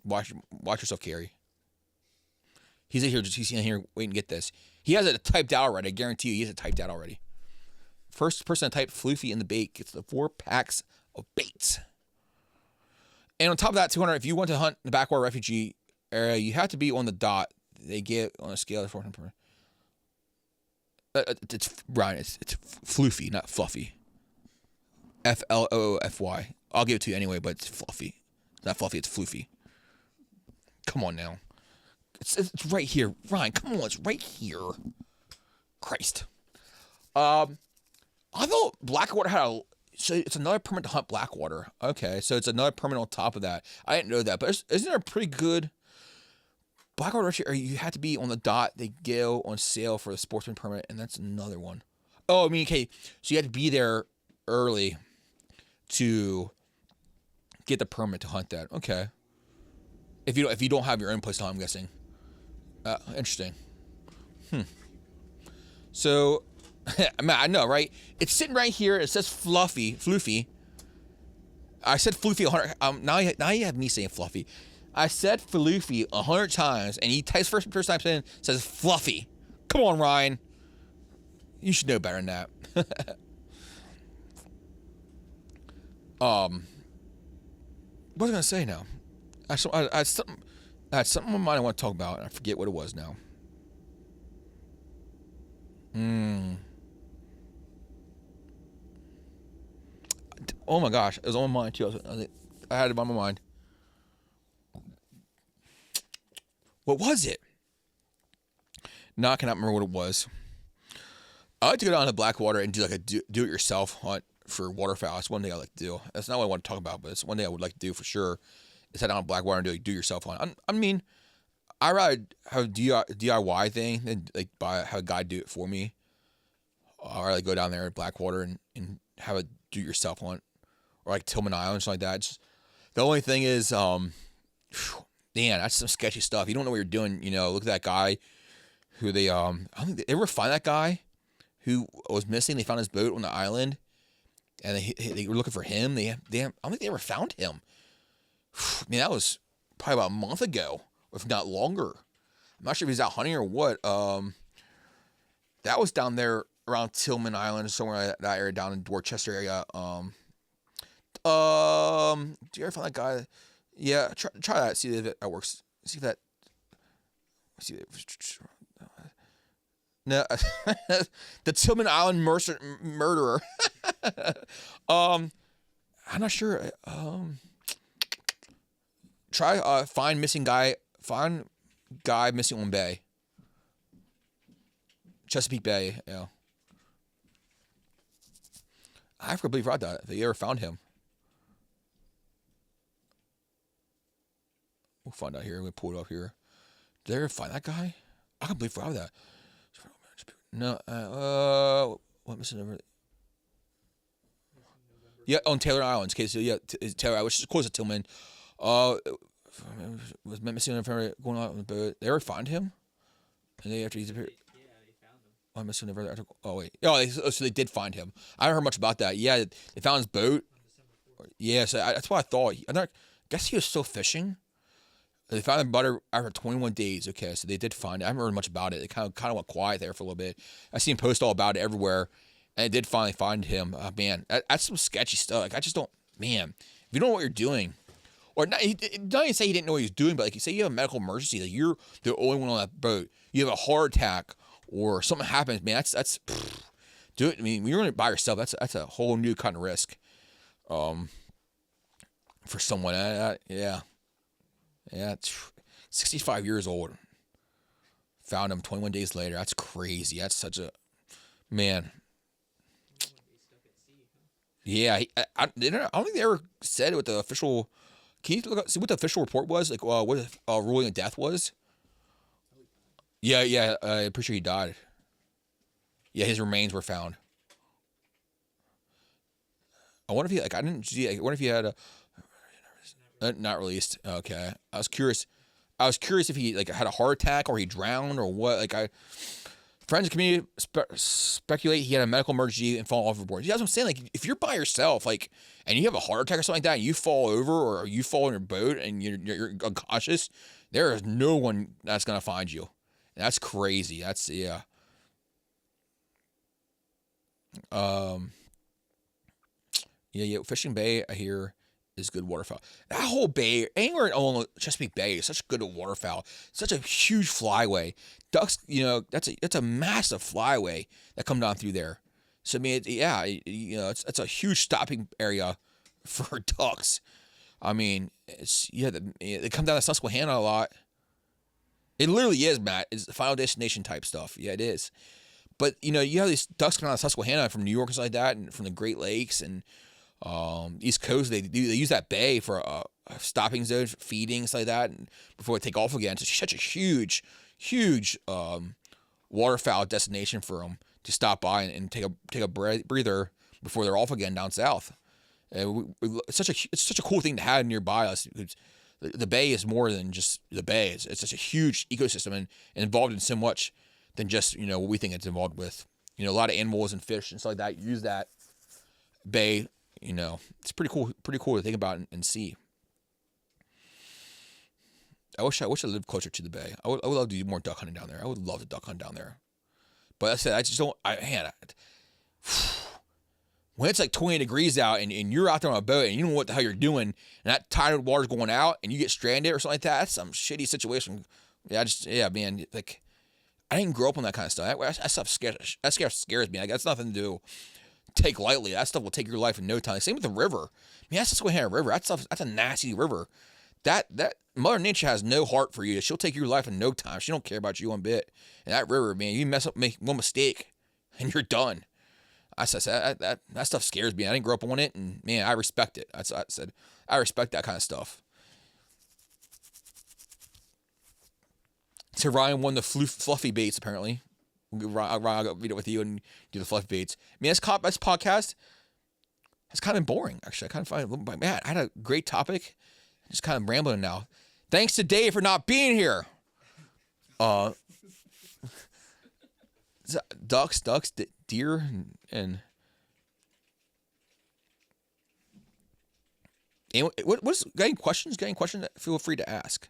watch yourself, Carrie. He's in here waiting to get this. He has it typed out already. I guarantee you he has it typed out already. First person to type Floofy in the bake gets the 4 packs of baits. And on top of that, 200, if you want to hunt the backwater refugee area, you have to be on the dot. They get on a scale of 400 it's Brian. It's Floofy, not Fluffy. Floofy. I'll give it to you anyway, but it's Fluffy. It's not Fluffy. It's Floofy. Come on now. It's right here, Ryan. Come on, it's right here. Christ. I thought Blackwater had so it's another permit to hunt Blackwater. Okay, so it's another permit on top of that. I didn't know that, but isn't there a pretty good Blackwater, or you have to be on the dot. They go on sale for the sportsman permit, and that's another one. Oh, I mean, okay, so you have to be there early to get the permit to hunt that. Okay, if you don't have your own place to hunt, I'm guessing. Interesting. So, I know, right? It's sitting right here. It says Floofy. I said Floofy 100. Now you have me saying Fluffy. I said Floofy 100 times, and he types first time in says Fluffy. Come on, Ryan. You should know better than that. What was I gonna say now? I had something in my mind I want to talk about, and I forget what it was now. Oh my gosh, it was on my mind too. I had it on my mind. What was it? Now I cannot remember what it was. I like to go down to Blackwater and do like a do-it-yourself hunt for waterfowl. That's one thing I like to do. That's not what I want to talk about, but it's one thing I would like to do for sure. Is head down to Blackwater and do a do-yourself hunt. I mean, I rather have a DIY thing than like have a guy do it for me. Or like go down there at Blackwater and have a do-yourself hunt, or like Tillman Island, something like that. Just, the only thing is, man, that's some sketchy stuff. You don't know what you're doing. Look at that guy who I don't think they ever find that guy who was missing. They found his boat on the island, and they were looking for him. I don't think they ever found him. I mean, that was probably about a month ago, if not longer. I'm not sure if he's out hunting or what. That was down there around Tillman Island, somewhere that area, down in Dorchester area. Do you ever find that guy? Yeah, try that. See if that works. See if no, the Tillman Island murderer. I'm not sure. Try find guy missing on bay. Chesapeake Bay. Yeah. I completely forgot that they ever found him. We'll find out here. We pull it up here. Did they ever find that guy? I completely forgot that. No. What missing over? Yeah, on Taylor Islands. Okay, so yeah, Taylor Island, which is close to Tillman. Was missing over going out on the boat. They ever find him? And they after he's appeared. Yeah, they found him. Oh, I'm missing over there. Oh wait. Oh, so they did find him. I haven't heard much about that. Yeah, they found his boat. Yeah, so that's what I thought. I guess he was still fishing. They found him after 21 days. Okay, so they did find it. I haven't heard much about it. It kind of went quiet there for a little bit. I seen posts all about it everywhere, and they did finally find him. Man, that's some sketchy stuff. Like I just don't. Man, if you don't know what you're doing, or not even say he didn't know what he was doing, but like you say you have a medical emergency, like you're the only one on that boat. You have a heart attack or something happens. Man, that's do it. I mean, when you're in it by yourself, that's a whole new kind of risk. For someone, yeah. Yeah, 65 years old. Found him 21 days later. That's crazy. That's such a man. Yeah, I don't think they ever said what the official. Can you look up, see what the official report was? Like, what ruling of death was? Yeah. I'm pretty sure he died. Yeah, his remains were found. I wonder if he I didn't see. I wonder if he had a. Not released. Okay. I was curious if he had a heart attack or he drowned or what. Friends and community speculate he had a medical emergency and fall overboard. Yeah, that's what I'm saying. Like, if you're by yourself, and you have a heart attack or something like that, and you fall over or you fall in your boat and you're unconscious, there is no one that's gonna find you. And that's crazy. That's yeah. Yeah. Fishing Bay, I hear, is good waterfowl. That whole bay, anywhere on Chesapeake Bay, is such good waterfowl. Such a huge flyway. Ducks, that's a massive flyway that come down through there. So I mean, it's a huge stopping area for ducks. I mean, they come down to Susquehanna a lot. It literally is, Matt. It's the Final Destination type stuff. Yeah, it is. But you have these ducks coming out of Susquehanna from New York and stuff like that, and from the Great Lakes and East Coast. They use that bay for a stopping zone for feeding, stuff like that, and before they take off again. It's such a huge waterfowl destination for them to stop by and take a breather before they're off again down south. It's such a cool thing to have nearby us. The bay is more than just the bay. It's such a huge ecosystem and involved in so much than just what we think it's involved with. A lot of animals and fish and stuff like that use that bay. It's pretty cool to think about and see. I wish I lived closer to the bay. I would love to do more duck hunting down there. I would love to duck hunt down there. But I said, I just don't, when it's 20 degrees out and you're out there on a boat and you don't know what the hell you're doing and that tidal water's going out and you get stranded or something like that, that's some shitty situation. Yeah, man, I didn't grow up on that kind of stuff. That stuff scares me. That's nothing to take lightly. That stuff will take your life in no time. Same with the river. Man, that's Susquehanna River. That's a nasty river. That Mother Nature has no heart for you. She'll take your life in no time. She don't care about you one bit. And that river, man, you make one mistake and you're done. That stuff scares me. I didn't grow up on it, and man, I respect it. I said I respect that kind of stuff. So Ryan won the fluffy baits apparently. Ryan, I'll go read it with you and do the fluffy baits. I mean, this podcast has kind of been boring, actually. I kind of find it, man, I had a great topic. I'm just kind of rambling now. Thanks to Dave for not being here. Ducks, deer, and what's got any questions? Feel free to ask.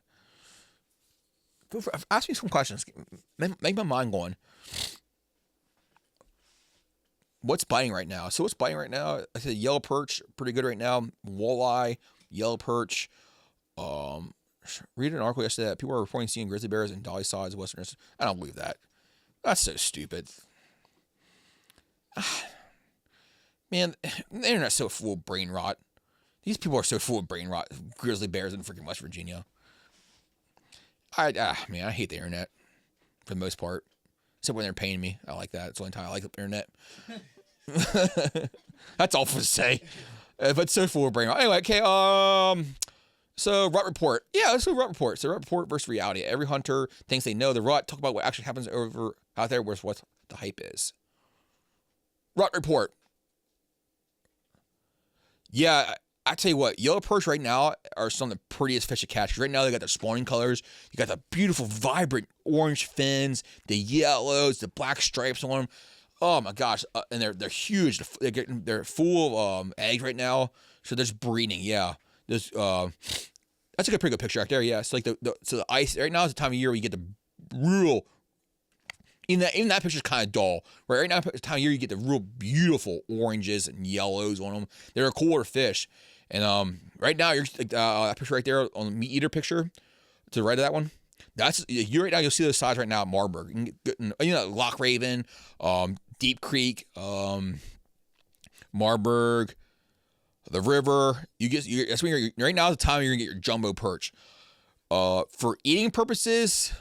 Ask me some questions. Make my mind going. What's biting right now? So what's biting right now? I said yellow perch, pretty good right now. Walleye, yellow perch. Read an article yesterday that people are reporting seeing grizzly bears in dolly size westerners. I don't believe that. That's so stupid. Man, the internet's so full of brain rot. These people are so full of brain rot. Grizzly bears in freaking West Virginia. Man, I hate the internet for the most part. Except when they're paying me. I like that. It's the only time I like the internet. That's all for to say. But so full of brain. Anyway, okay. So rut report. Yeah, let's do rut report. So rut report versus reality. Every hunter thinks they know the rut. Talk about what actually happens over out there versus what the hype is. Rut report. Yeah, I tell you what, yellow perch right now are some of the prettiest fish to catch. Right now they got their spawning colors. You got the beautiful, vibrant orange fins, the yellows, the black stripes on them. Oh my gosh, and they're huge. They're full of eggs right now, so there's breeding. Yeah, there's that's a pretty good picture right there. Yeah, it's like the ice right now is the time of year where you get the real. Even that picture's kind of dull. Right now, the time of year you get the real beautiful oranges and yellows on them. They're a cooler fish. And right now, you're that picture right there on the meat eater picture to the right of that one. That's you right now. You'll see those size right now at Marburg. Loch Raven, Deep Creek, Marburg, the river. That's when you're right now. Is the time you're gonna get your jumbo perch. For eating purposes,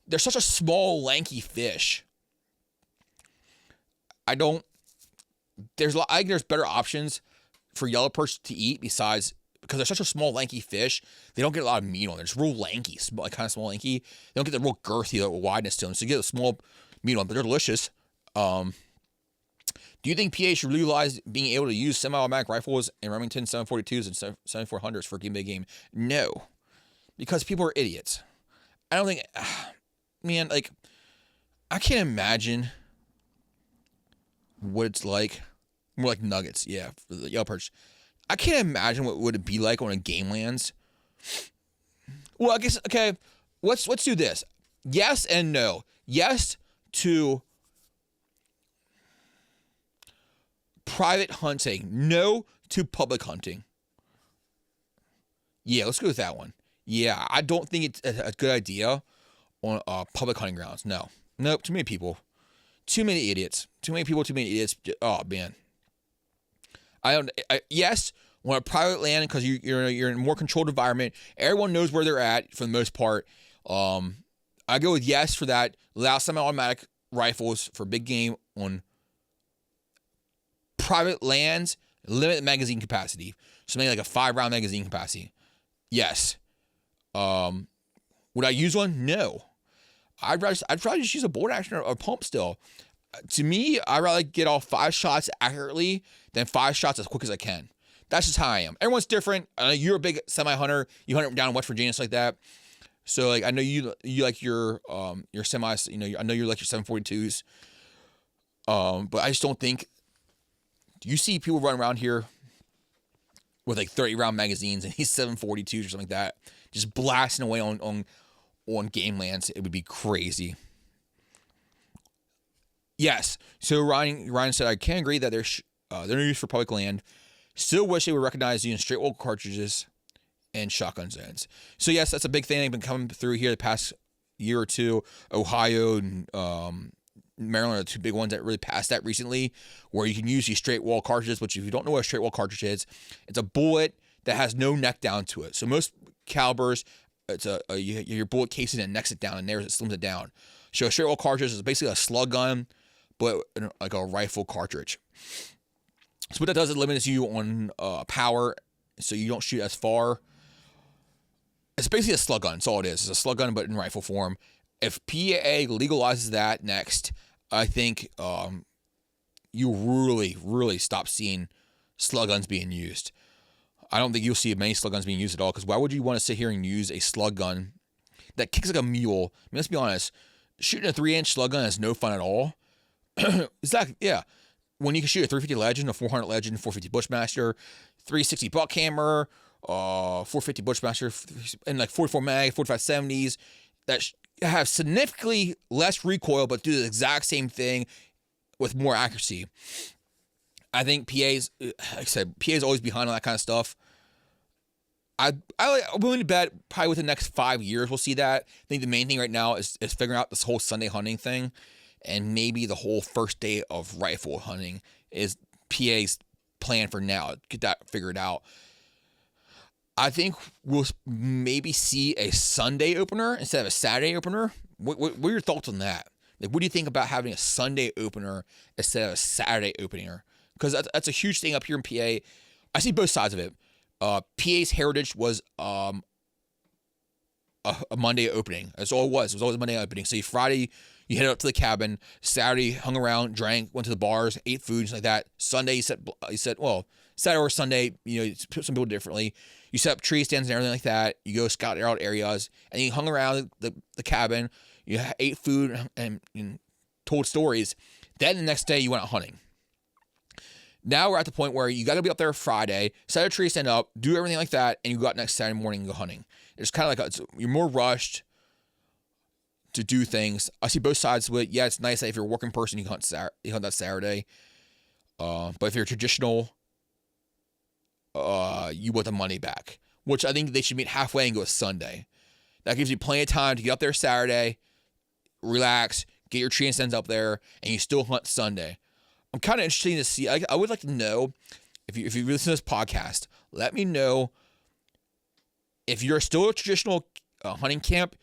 they're such a small, lanky fish. I think there's better options for yellow perch to eat besides, because they're such a small, lanky fish. They don't get a lot of meat on them. They're just real lanky, kind of small, lanky. They don't get the real girthy, the wideness to them. So you get a small meat on them, but they're delicious. Do you think PA should realize being able to use semi-automatic rifles in Remington 742s and 7400s for game-big game? No, because people are idiots. I don't think, man, like, I can't imagine what it's like. More like nuggets, yeah, for the yellow perch. I can't imagine what would it be like on a game lands. Well, I guess, okay, let's do this. Yes and no. Yes to private hunting. No to public hunting. Yeah, let's go with that one. Yeah, I don't think it's a good idea on public hunting grounds. No. Nope, too many people. Too many idiots. Too many people, too many idiots. Oh, man. Yes, on a private land, because you're in a more controlled environment. Everyone knows where they're at for the most part. I go with yes for that. Allow semi-automatic rifles for big game on private lands. Limit magazine capacity. So maybe like a 5-round magazine capacity. Yes. Would I use one? No. I'd probably just use a bolt action or a pump still. To me, I'd rather get all 5 shots accurately than 5 shots as quick as I can. That's just how I am. Everyone's different. I know you're a big semi-hunter. You hunt down in West Virginia, stuff like that. So, like, I know you like your semis. I know you like your 742s. But I just don't think. You see people run around here with like 30-round magazines and he's 742s or something like that, just blasting away on game lands. It would be crazy. Yes. So Ryan said, I can agree that they're no use for public land. Still wish they would recognize using straight wall cartridges and shotgun zones. So yes, that's a big thing. They've been coming through here the past year or two. Ohio and Maryland are the two big ones that really passed that recently, where you can use these straight wall cartridges, which if you don't know what a straight wall cartridge is, it's a bullet that has no neck down to it. So most calibers, it's your bullet casing and necks it down, and there it slims it down. So a straight wall cartridge is basically a slug gun, but like a rifle cartridge. So what that does, it limits you on power, so you don't shoot as far. It's basically a slug gun. That's all it is. It's a slug gun, but in rifle form. If PA legalizes that next, I think you really, really stop seeing slug guns being used. I don't think you'll see many slug guns being used at all, because why would you want to sit here and use a slug gun that kicks like a mule? I mean, let's be honest. Shooting a 3-inch slug gun is no fun at all. Exactly, yeah. When you can shoot a 350 Legend, a 400 Legend, 450 Bushmaster, 360 Buckhammer, 450 Bushmaster, and like 44 mag, 45 70s that have significantly less recoil, but do the exact same thing with more accuracy. I think PA's, like I said, PA's always behind on that kind of stuff. I'm willing to bet probably within the next 5 years we'll see that. I think the main thing right now is figuring out this whole Sunday hunting thing, and maybe the whole first day of rifle hunting is PA's plan for now. Get that figured out. I think we'll maybe see a Sunday opener instead of a Saturday opener, What are your thoughts on that? Like, what do you think about having a Sunday opener instead of a Saturday opener? Because that's a huge thing up here in PA. I see both sides of it. PA's heritage was a Monday opening. That's all it was. It was always a Monday opening. So Friday, you headed up to the cabin. Saturday, hung around, drank, went to the bars, ate food, and like that. Sunday, you said, well, Saturday or Sunday, some people differently. You set up tree stands and everything like that. You go scout out areas, and you hung around the cabin. You ate food and told stories. Then the next day, you went out hunting. Now we're at the point where you got to be up there Friday, set a tree stand up, do everything like that, and you go out next Saturday morning and go hunting. It's kind of like you're more rushed to do things. I see both sides of it. Yeah, it's nice that if you're a working person, you hunt that Saturday. But if you're traditional, you want the money back, which I think they should meet halfway and go a Sunday. That gives you plenty of time to get up there Saturday, relax, get your tree stands up there, and you still hunt Sunday. I'm kind of interested to see. I would like to know if you listen to this podcast, let me know if you're still a traditional hunting camp.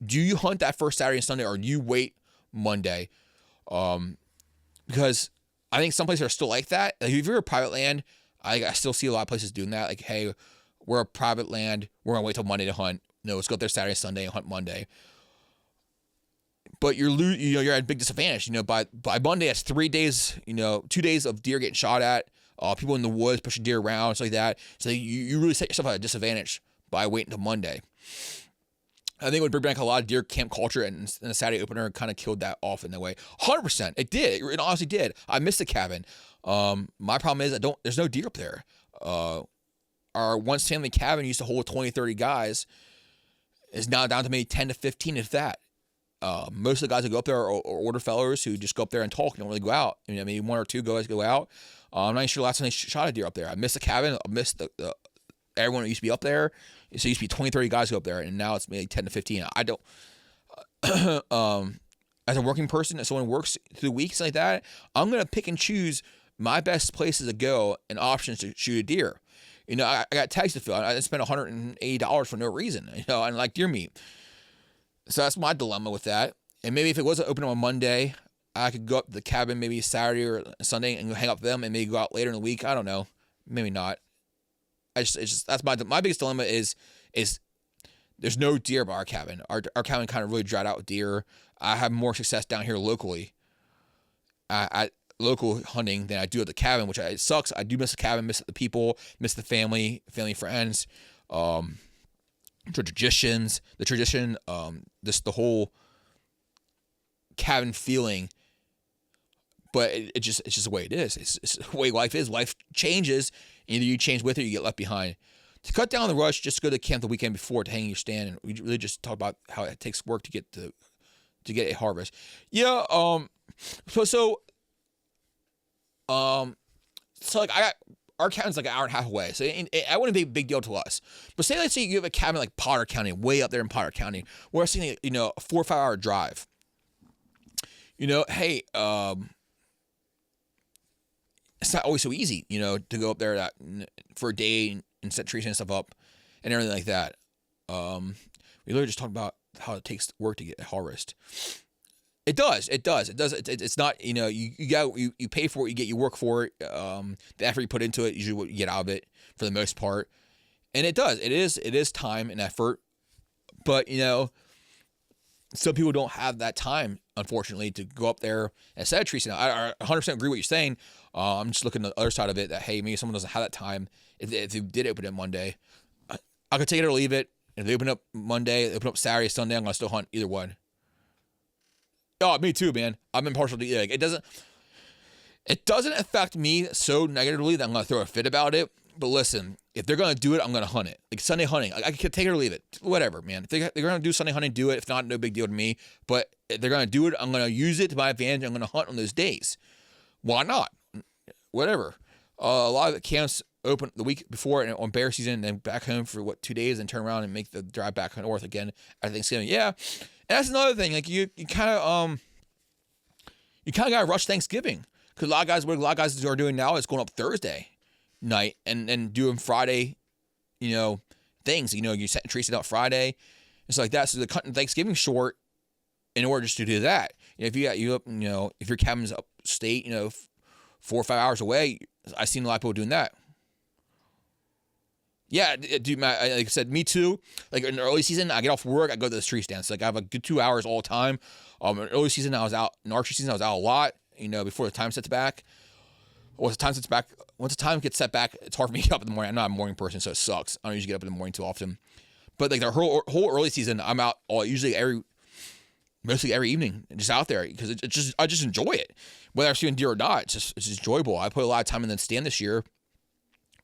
Do you hunt that first Saturday and Sunday, or do you wait Monday? Because I think some places are still like that. Like if you're a private land, I still see a lot of places doing that. Like, hey, we're a private land. We're gonna wait till Monday to hunt. No, let's go up there Saturday, Sunday, and hunt Monday. But you're at a big disadvantage. By Monday, that's 3 days. 2 days of deer getting shot at. People in the woods pushing deer around, stuff like that. So you really set yourself at a disadvantage by waiting until Monday. I think it would bring back a lot of deer camp culture, and the Saturday opener kind of killed that off in that way. 100%, it did. It honestly did. I missed the cabin. My problem is there's no deer up there. Our once family cabin used to hold 20, 30 guys. Is now down to maybe 10 to 15, if that. Most of the guys that go up there are older fellows who just go up there and talk and don't really go out. Maybe one or two guys go out. I'm not even sure the last time they shot a deer up there. I missed the cabin. I missed the everyone that used to be up there. So it used to be 20, 30 guys go up there, and now it's maybe 10 to 15. I don't, as a working person, as someone who works through the weeks like that, I'm going to pick and choose my best places to go and options to shoot a deer. I got tags to fill. I spent $180 for no reason. I like deer meat. So that's my dilemma with that. And maybe if it wasn't open on Monday, I could go up to the cabin maybe Saturday or Sunday and go hang up with them and maybe go out later in the week. I don't know. Maybe not. It's just that's my biggest dilemma is there's no deer by our cabin. Our cabin kind of really dried out with deer. I have more success down here locally at local hunting than I do at the cabin, which it sucks. I do miss the cabin, miss the people, miss the family friends, the tradition, just the whole cabin feeling. But it's just the way it is. It's the way life is. Life changes. Either you change with it or you get left behind. To cut down the rush, just go to camp the weekend before to hang your stand, and we really just talk about how it takes work to get a harvest. Yeah. So like our cabin's like an hour and a half away, so I wouldn't be a big deal to us. But let's say you have a cabin like Potter County, way up there in Potter County, where it's a 4 or 5 hour drive. Hey, it's not always so easy, to go up there for a day and set trees and stuff up and everything like that. We literally just talked about how it takes work to get a harvest. It does. It's not, you pay for it, you work for it. The effort you put into it, usually what you get out of it for the most part. And it does. It is time and effort. But, some people don't have that time, unfortunately, to go up there and set a tree stand. I 100% agree with what you're saying. I'm just looking at the other side of it that, hey, maybe someone doesn't have that time. If they did open it Monday, I could take it or leave it. If they open up Monday, they open up Saturday, Sunday, I'm going to still hunt either one. Oh, me too, man. I'm impartial to it. It doesn't affect me so negatively that I'm going to throw a fit about it. But listen, if they're going to do it, I'm going to hunt it. Like Sunday hunting, I could take it or leave it. Whatever, man. If they're going to do Sunday hunting, do it. If not, no big deal to me. But if they're going to do it, I'm going to use it to my advantage. I'm going to hunt on those days. Why not? Whatever. A lot of the camps open the week before and on bear season, and then back home for 2 days, and turn around and make the drive back north again at Thanksgiving. Yeah, and that's another thing. Like you kind of gotta rush Thanksgiving, because what a lot of guys are doing now is going up Thursday night and doing Friday, things. You set trees out Friday and stuff like that. So they're cutting Thanksgiving short in order just to do that. If you got if your cabin's upstate, 4 or 5 hours away, I've seen a lot of people doing that. Yeah, dude, Matt, like I said, me too. Like in the early season, I get off work, I go to the tree stand. So like I have a good 2 hours all the time. In early season, I was out. In archery season, I was out a lot. Before the time sets back. Once the time gets set back, it's hard for me to get up in the morning. I'm not a morning person, so it sucks. I don't usually get up in the morning too often. But like the whole early season, I'm out mostly every evening, just out there because I just enjoy it. Whether I'm shooting deer or not, it's just enjoyable. I put a lot of time in the stand this year,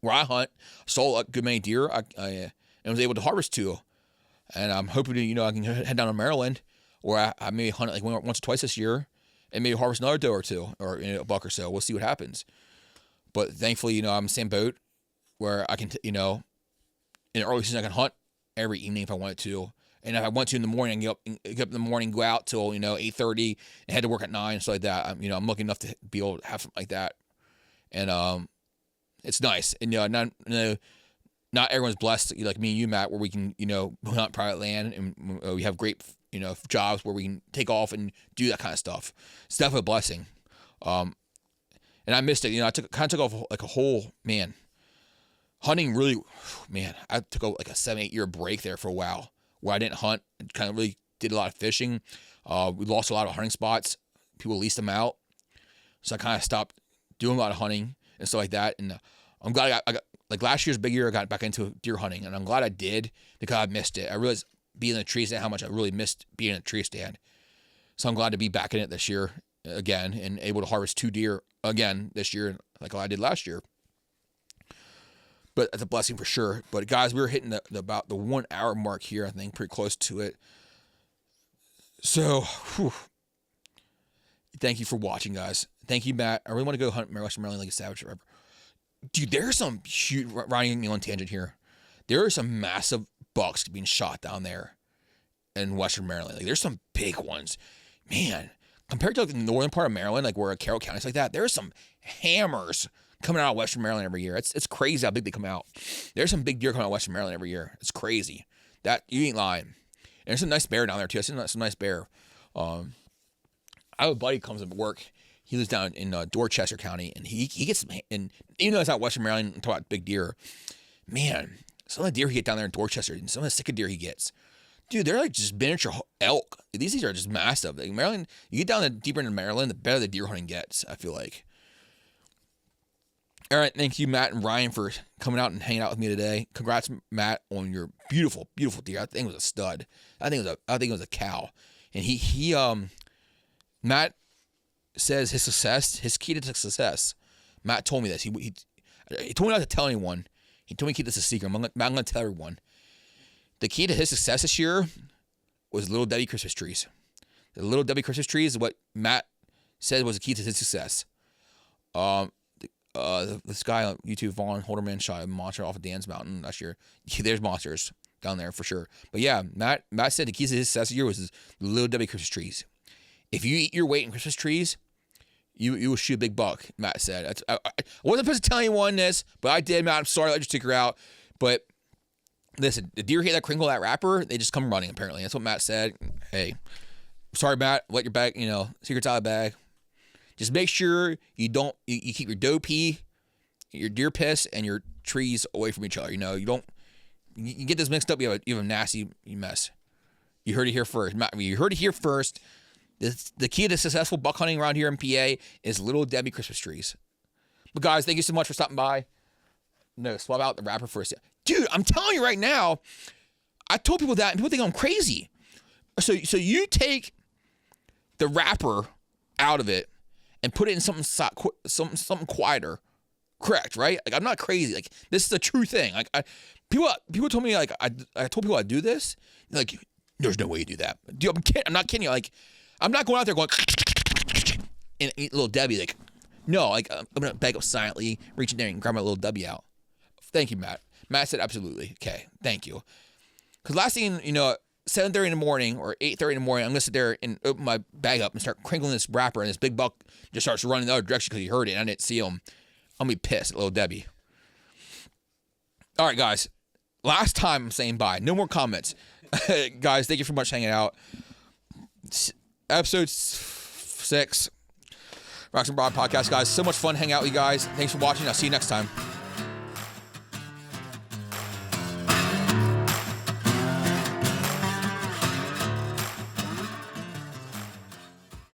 where I hunt, saw a good many deer, and was able to harvest 2. And I'm hoping to, I can head down to Maryland, where I may hunt like once or twice this year, and maybe harvest another doe or 2, or a buck or so. We'll see what happens. But thankfully, I'm in the same boat where I can, in the early season, I can hunt every evening if I wanted to. And if I want to in the morning, get up in the morning, go out till 8:30, and head to work at 9, and stuff like that. I'm lucky enough to be able to have something like that, and it's nice. And not everyone's blessed like me and you, Matt, where we can hunt private land, and we have great jobs where we can take off and do that kind of stuff. It's definitely a blessing. And I missed it. I took off like a whole hunting really, I took like a 7-8 year break there for a while, where I didn't hunt and kind of really did a lot of fishing. We lost a lot of hunting spots. People leased them out. So I kind of stopped doing a lot of hunting and stuff like that. And I'm glad I got like last year's big year, I got back into deer hunting, and I'm glad I did because I missed it. I realized being in a tree stand, how much I really missed being in a tree stand. So I'm glad to be back in it this year again and able to harvest 2 deer again this year like I did last year. But it's a blessing for sure. But guys, we were hitting about the 1 hour mark here, I think, pretty close to it. So, thank you for watching, guys. Thank you, Matt. I really want to go hunt Western Maryland like a savage forever. Dude, there's some huge, riding on tangent here. There are some massive bucks being shot down there in Western Maryland. Like, there's some big ones. Man, compared to like the northern part of Maryland, like where Carroll County's like that, there's some hammers coming out of Western Maryland every year. It's crazy how big they come out. There's some big deer coming out of Western Maryland every year. It's crazy. That you ain't lying. And there's some nice bear down there too. I seen some nice bear. I have a buddy who comes to work. He lives down in Dorchester County, and he gets, and even though it's not Western Maryland, I'm talking about big deer. Man, some of the deer he get down there in Dorchester, and some of the sick deer he gets, dude, they're like just miniature elk. These are just massive. Like Maryland, you get down deeper into Maryland, the better the deer hunting gets, I feel like. All right, thank you, Matt and Ryan, for coming out and hanging out with me today. Congrats, Matt, on your beautiful, beautiful deer. I think it was a stud. I think it was a cow. And Matt says his key to success. Matt told me this. He told me not to tell anyone. He told me to keep this a secret. I'm going to tell everyone. The key to his success this year was Little Debbie Christmas trees. The Little Debbie Christmas trees is what Matt said was the key to his success. This guy on YouTube, Vaughn Holderman, shot a monster off of Dan's Mountain last year. There's monsters down there for sure. But yeah, Matt said the key to his success this year was the Little Debbie Christmas trees. If you eat your weight in Christmas trees, you will shoot a big buck, Matt said. I wasn't supposed to tell anyone this, but I did, Matt. I'm sorry, I let you stick her out. But listen, the deer hit that crinkle, that wrapper, they just come running, apparently. That's what Matt said. Hey, sorry, Matt. Let your bag, secrets out of the bag. Just make sure you keep your doe pee, your deer piss, and your trees away from each other. You get this mixed up, you have a nasty mess. You heard it here first. Matt, you heard it here first. The key to successful buck hunting around here in PA is Little Debbie Christmas trees. But guys, thank you so much for stopping by. No, swap out the wrapper for a second. Dude, I'm telling you right now, I told people that, and people think I'm crazy. So you take the wrapper out of it and put it in something quieter. Correct, right? Like, I'm not crazy. Like, this is a true thing. Like, people told me, like, I told people I'd do this. Like, there's no way you do that. Dude, I'm not kidding you. Like, I'm not going out there going and eat Little Debbie. Like, no, like, I'm going to bag up silently, reach in there and grab my Little Debbie out. Thank you, Matt. Matt said absolutely. Okay, thank you. Because last thing, 7:30 in the morning or 8:30 in the morning, I'm going to sit there and open my bag up and start crinkling this wrapper, and this big buck just starts running the other direction because he heard it and I didn't see him. I'm going to be pissed at Little Debbie. All right, guys. Last time I'm saying bye. No more comments. Guys, thank you for much hanging out. episode 6. Rocks and Broad podcast, guys. So much fun hanging out with you guys. Thanks for watching. I'll see you next time.